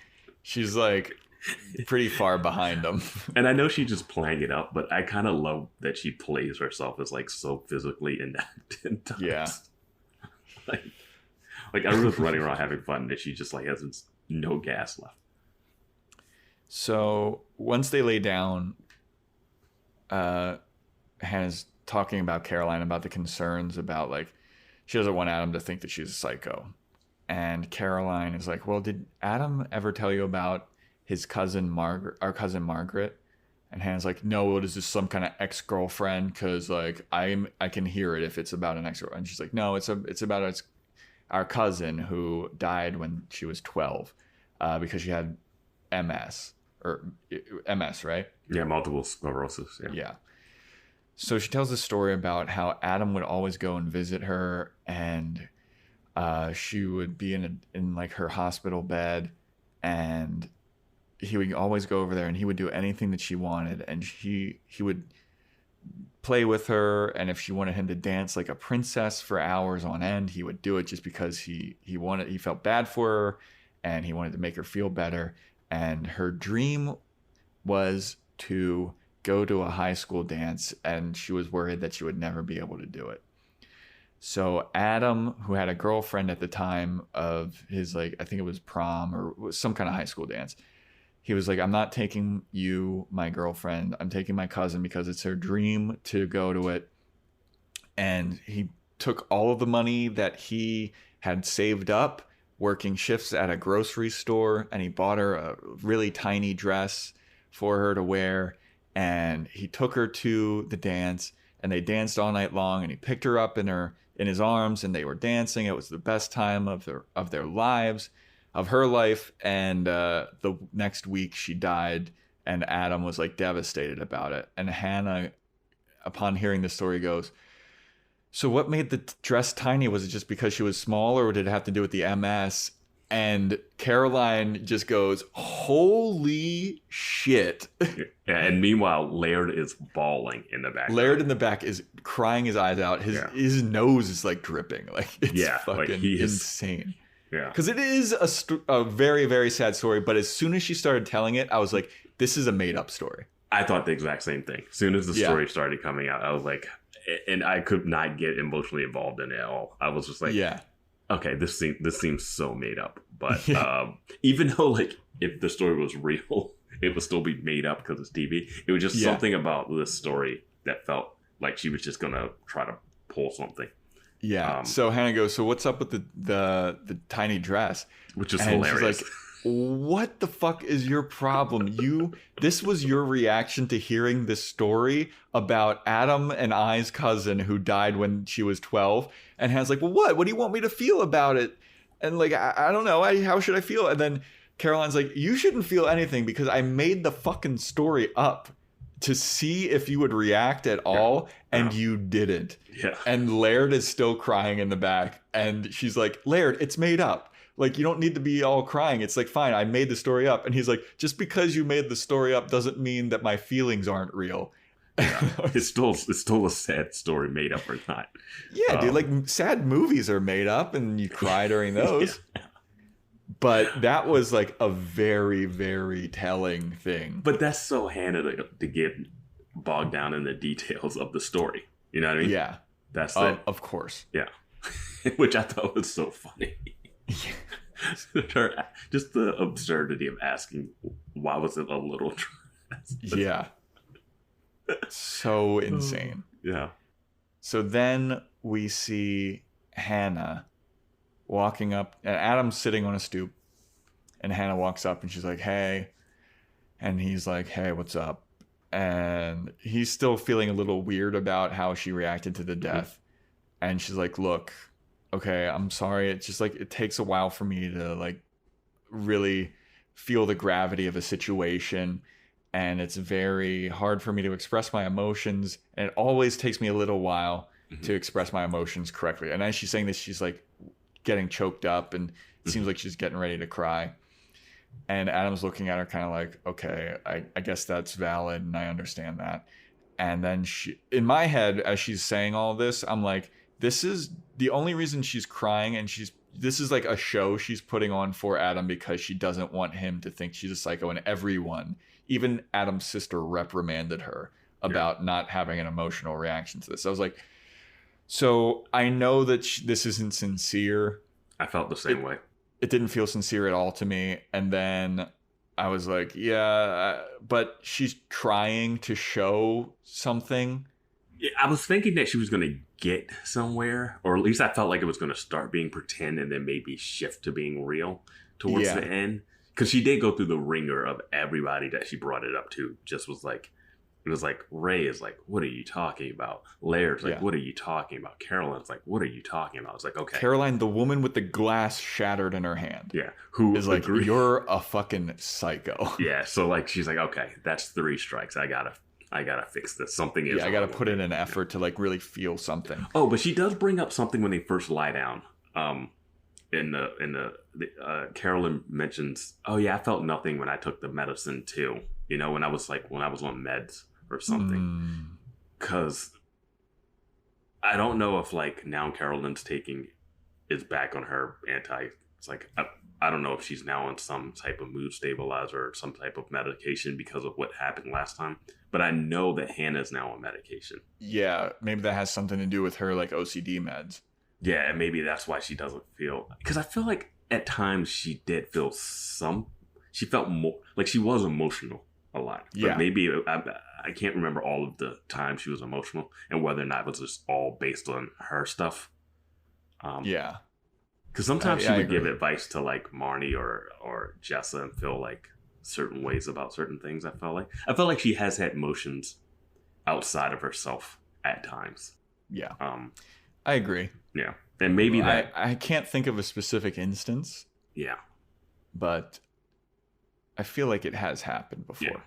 Speaker 3: She's like pretty far behind them.
Speaker 4: And I know she's just playing it up, but I kind of love that she plays herself as like so physically inept.
Speaker 3: Yeah.
Speaker 4: Like I was running around having fun, and she just like has no gas left.
Speaker 3: So once they lay down, Hannah's talking about Caroline, about the concerns about like she doesn't want Adam to think that she's a psycho. And Caroline is like, well, did Adam ever tell you about his cousin Margaret, our cousin Margaret? And Hannah's like, no, what is this, some kind of ex-girlfriend? Because like I can hear it if it's about an ex-girlfriend. And she's like, no, it's about our cousin who died when she was 12 because she had MS, right?
Speaker 4: Yeah, multiple sclerosis. Yeah.
Speaker 3: So she tells a story about how Adam would always go and visit her, and she would be in like her hospital bed, and he would always go over there, and he would do anything that she wanted, and he would play with her, and if she wanted him to dance like a princess for hours on end, he would do it just because he felt bad for her, and he wanted to make her feel better. And her dream was to go to a high school dance, and she was worried that she would never be able to do it. So Adam, who had a girlfriend at the time of his, like, I think it was prom or some kind of high school dance, he was like, I'm not taking you, my girlfriend, I'm taking my cousin because it's her dream to go to it. And he took all of the money that he had saved up working shifts at a grocery store, and he bought her a really tiny dress for her to wear. And he took her to the dance, and they danced all night long, and he picked her up in his arms, and they were dancing. It was the best time of their lives, of her life. And the next week she died, and Adam was like devastated about it. And Hannah, upon hearing the story, goes, so what made the dress tiny? Was it just because she was small, or did it have to do with the MS? And Caroline just goes, holy shit.
Speaker 4: Yeah, and meanwhile, Laird is bawling in the back.
Speaker 3: Laird in the back is crying his eyes out. His nose is like dripping. Like, it's fucking insane.
Speaker 4: Yeah.
Speaker 3: Because it is a very, very sad story. But as soon as she started telling it, I was like, this is a made up story.
Speaker 4: I thought the exact same thing. As soon as the story started coming out, I was like, and I could not get emotionally involved in it at all. I was just like, okay, this seems so made up. But even though like if the story was real, it would still be made up because it's TV. It was just something about this story that felt like she was just gonna try to pull something.
Speaker 3: Yeah. So Hannah goes, so what's up with the tiny dress?
Speaker 4: Which is hilarious.
Speaker 3: She's like, what the fuck is your problem? This was your reaction to hearing this story about Adam and I's cousin who died when she was 12. And Hannah's like, well, what do you want me to feel about it? And like, I don't know. How should I feel? And then Caroline's like, you shouldn't feel anything because I made the fucking story up to see if you would react at all. And you didn't.
Speaker 4: Yeah.
Speaker 3: And Laird is still crying in the back. And she's like, Laird, it's made up. Like, you don't need to be all crying. It's like, fine, I made the story up. And he's like, just because you made the story up doesn't mean that my feelings aren't real.
Speaker 4: Yeah. It's still a sad story, made up or not.
Speaker 3: Yeah, dude, like sad movies are made up and you cry during those. But that was like a very, very telling thing.
Speaker 4: But that's so Hannah to get bogged down in the details of the story. You know what I mean?
Speaker 3: Yeah.
Speaker 4: That's it.
Speaker 3: Of course.
Speaker 4: Yeah. Which I thought was so funny. Just the absurdity of asking, why was it a little dress?
Speaker 3: Yeah. So insane.
Speaker 4: Yeah.
Speaker 3: So then we see Hannah walking up, and Adam's sitting on a stoop, and Hannah walks up and she's like, hey. And he's like, hey, what's up? And he's still feeling a little weird about how she reacted to the death. And she's like, look, okay, I'm sorry. It's just like, it takes a while for me to like really feel the gravity of a situation. And it's very hard for me to express my emotions. And it always takes me a little while to express my emotions correctly. And as she's saying this, she's like getting choked up and it seems like she's getting ready to cry. And Adam's looking at her kind of like, okay, I guess that's valid. And I understand that. And then in my head, as she's saying all this, I'm like, this is the only reason she's crying. And this is like a show she's putting on for Adam because she doesn't want him to think she's a psycho. And everyone, even Adam's sister, reprimanded her about not having an emotional reaction to this. I was like, so I know that this isn't sincere.
Speaker 4: I felt the same way.
Speaker 3: It didn't feel sincere at all to me. And then I was like, yeah, but she's trying to show something.
Speaker 4: Yeah, I was thinking that she was going to get somewhere, or at least I felt like it was going to start being pretend and then maybe shift to being real towards the end. Because she did go through the ringer of everybody that she brought it up to. It was like, Ray is like, what are you talking about? Laird's like, what are you talking about? Caroline's like, what are you talking about? It's like, okay.
Speaker 3: Caroline, the woman with the glass shattered in her hand.
Speaker 4: Yeah. Who
Speaker 3: is like, you're a fucking psycho.
Speaker 4: Yeah. So like, she's like, okay, that's 3 strikes. I gotta fix this. Something is.
Speaker 3: Yeah, I gotta put in an effort to like really feel something.
Speaker 4: Oh, but she does bring up something when they first lie down. Carolyn mentions, oh yeah, I felt nothing when I took the medicine too. You know, when I was on meds or something. Because I don't know if like now Carolyn's is back on her it's like, I don't know if she's now on some type of mood stabilizer or some type of medication because of what happened last time. But I know that Hannah's now on medication. Yeah,
Speaker 3: maybe that has something to do with her like OCD meds.
Speaker 4: Yeah, and maybe that's why she doesn't feel... Because I feel like at times she did feel she felt more... Like she was emotional a lot. But
Speaker 3: yeah.
Speaker 4: Maybe... I can't remember all of the times she was emotional and whether or not it was just all based on her stuff.
Speaker 3: Yeah.
Speaker 4: Because sometimes she would give advice to like Marnie or Jessa and feel like certain ways about certain things. I felt like she has had emotions outside of herself at times.
Speaker 3: Yeah. I agree.
Speaker 4: Yeah. And maybe that...
Speaker 3: I can't think of a specific instance.
Speaker 4: Yeah.
Speaker 3: But I feel like it has happened before.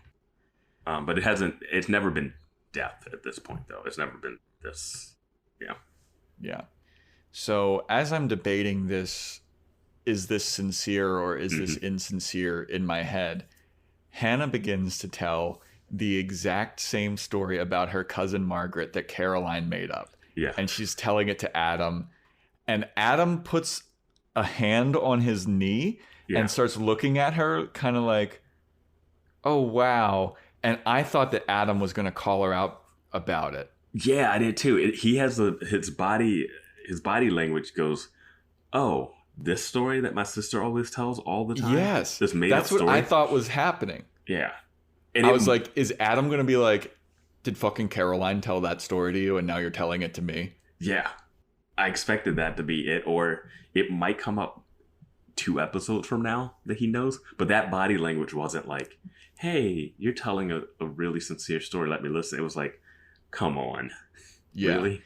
Speaker 4: Yeah. But it's never been death at this point, though. It's never been this... Yeah.
Speaker 3: Yeah. So as I'm debating this is this sincere or is this insincere in my head? Hannah begins to tell the exact same story about her cousin Margaret that Caroline made up.
Speaker 4: Yeah.
Speaker 3: And she's telling it to Adam. And Adam puts a hand on his knee and starts looking at her kind of like, oh, wow. And I thought that Adam was going to call her out about it.
Speaker 4: Yeah, I did too. He has his body language goes, oh, this story that my sister always tells all the time?
Speaker 3: Yes.
Speaker 4: This made up story?
Speaker 3: That's what I thought was happening.
Speaker 4: Yeah.
Speaker 3: And I was like, is Adam going to be like, did fucking Caroline tell that story to you and now you're telling it to me?
Speaker 4: Yeah. I expected that to be it. Or it might come up 2 episodes from now that he knows. But that body language wasn't like, hey, you're telling a really sincere story. Let me listen. It was like, come on.
Speaker 3: Yeah.
Speaker 4: Really?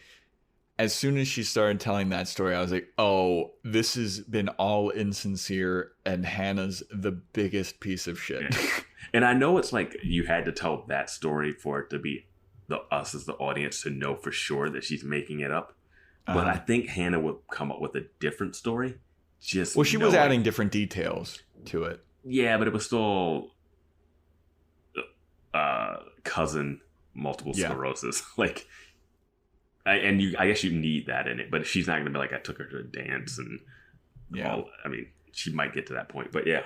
Speaker 3: As soon as she started telling that story, I was like, oh, this has been all insincere and Hannah's the biggest piece of shit.
Speaker 4: Yeah. And I know it's like you had to tell that story for it to be us as the audience to know for sure that she's making it up. But I think Hannah would come up with a different story. She was
Speaker 3: adding different details to it.
Speaker 4: Yeah, but it was still cousin multiple sclerosis. Like, I guess you need that in it, but she's not going to be like, I took her to a dance and all. I mean, she might get to that point, but yeah.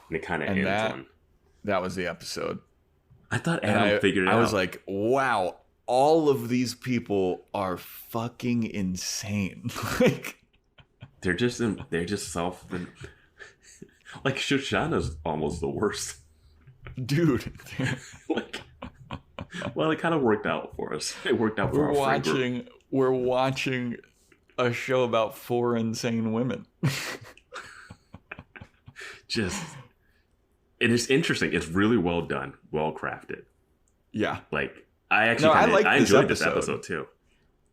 Speaker 4: And it kind of ends on.
Speaker 3: That was the episode.
Speaker 4: I thought Adam figured it out.
Speaker 3: I was like, wow, all of these people are fucking insane. Like,
Speaker 4: they're just self. Like, Shoshanna's almost the worst.
Speaker 3: Dude.
Speaker 4: Like, well, it kind of worked out for us. It worked out for our friend group.
Speaker 3: We're watching a show about 4 insane women.
Speaker 4: It is interesting. It's really well done, well crafted.
Speaker 3: Yeah.
Speaker 4: Like, I enjoyed this episode too.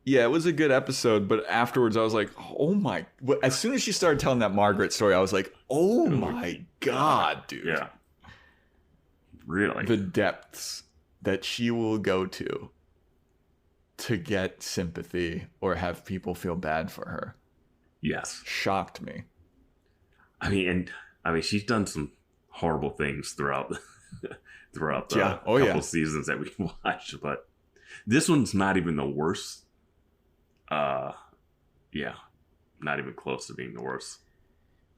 Speaker 3: Yeah, it was a good episode, but afterwards I was like, oh my... As soon as she started telling that Margaret story, I was like, oh my God, dude.
Speaker 4: Yeah. Really.
Speaker 3: The depths that she will go to get sympathy or have people feel bad for her.
Speaker 4: Yes.
Speaker 3: Shocked me.
Speaker 4: I mean, she's done some horrible things throughout the couple seasons that we watched, but this one's not even the worst. Not even close to being the worst.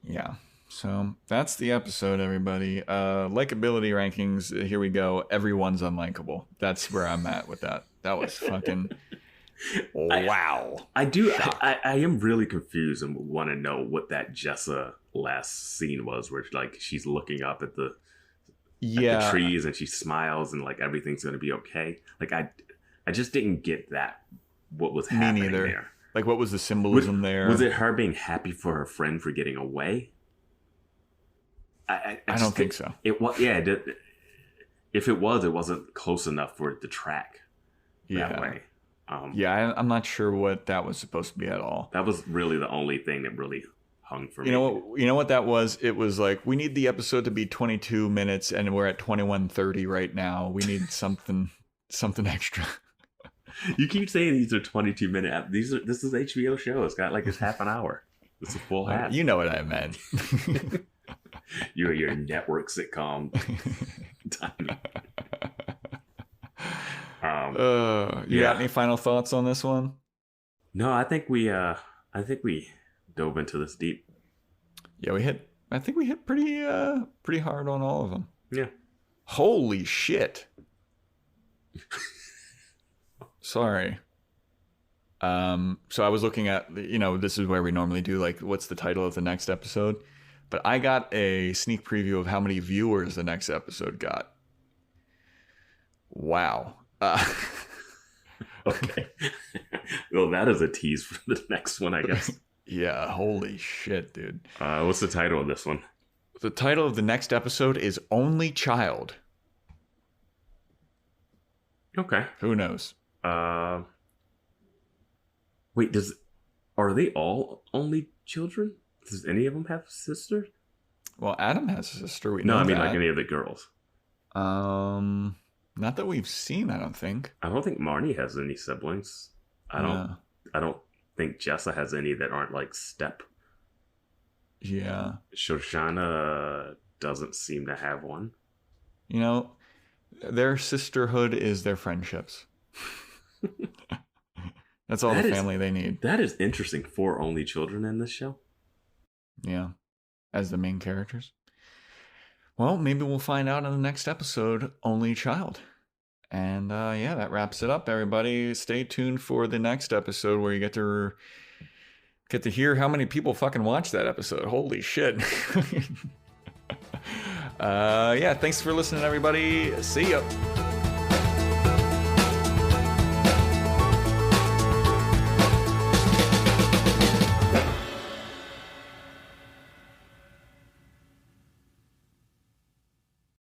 Speaker 3: Yeah. So that's the episode, everybody. Likability rankings. Here we go. Everyone's unlikable. That's where I'm at with that. That was fucking wow.
Speaker 4: I am really confused and want to know what that Jessa last scene was, where like she's looking up at the trees and she smiles and like everything's gonna be okay. Like I just didn't get that. What was happening
Speaker 3: Me neither.
Speaker 4: there?
Speaker 3: Like, what was the symbolism there?
Speaker 4: Was it her being happy for her friend for getting away?
Speaker 3: I don't think so.
Speaker 4: It was, yeah. If it was, it wasn't close enough for it to track that way.
Speaker 3: I'm not sure what that was supposed to be at all.
Speaker 4: That was really the only thing that really hung for me.
Speaker 3: You know what that was? It was like, we need the episode to be 22 minutes, and we're at 21:30 right now. We need something extra.
Speaker 4: You keep saying these are 22-minute. This is an HBO show. It's got like it's half an hour. It's a full half.
Speaker 3: You know what I meant.
Speaker 4: Your network sitcom.
Speaker 3: You got any final thoughts on this one?
Speaker 4: No, I think we dove into this deep.
Speaker 3: Yeah, I think we hit pretty hard on all of them.
Speaker 4: Yeah.
Speaker 3: Holy shit. Sorry. So I was looking at, this is where we normally do like, what's the title of the next episode? But I got a sneak preview of how many viewers the next episode got. Wow.
Speaker 4: Okay. Well, that is a tease for the next one, I guess.
Speaker 3: Yeah. Holy shit, dude.
Speaker 4: What's the title of this one?
Speaker 3: The title of the next episode is Only Child.
Speaker 4: Okay.
Speaker 3: Who knows?
Speaker 4: Wait, are they all only children? Does any of them have sisters?
Speaker 3: Well, Adam has a sister.
Speaker 4: No, I mean like any of the girls.
Speaker 3: Not that we've seen, I don't think.
Speaker 4: I don't think Marnie has any siblings. I don't think Jessa has any that aren't like step
Speaker 3: Yeah.
Speaker 4: Shoshanna doesn't seem to have one.
Speaker 3: You know, their sisterhood is their friendships. That's all the family they need.
Speaker 4: That is interesting. 4 only children in this show?
Speaker 3: Yeah. As the main characters. Well, maybe we'll find out in the next episode, Only Child. And yeah, that wraps it up, everybody. Stay tuned for the next episode where you get to hear how many people fucking watch that episode. Holy shit. Yeah, thanks for listening, everybody. See ya.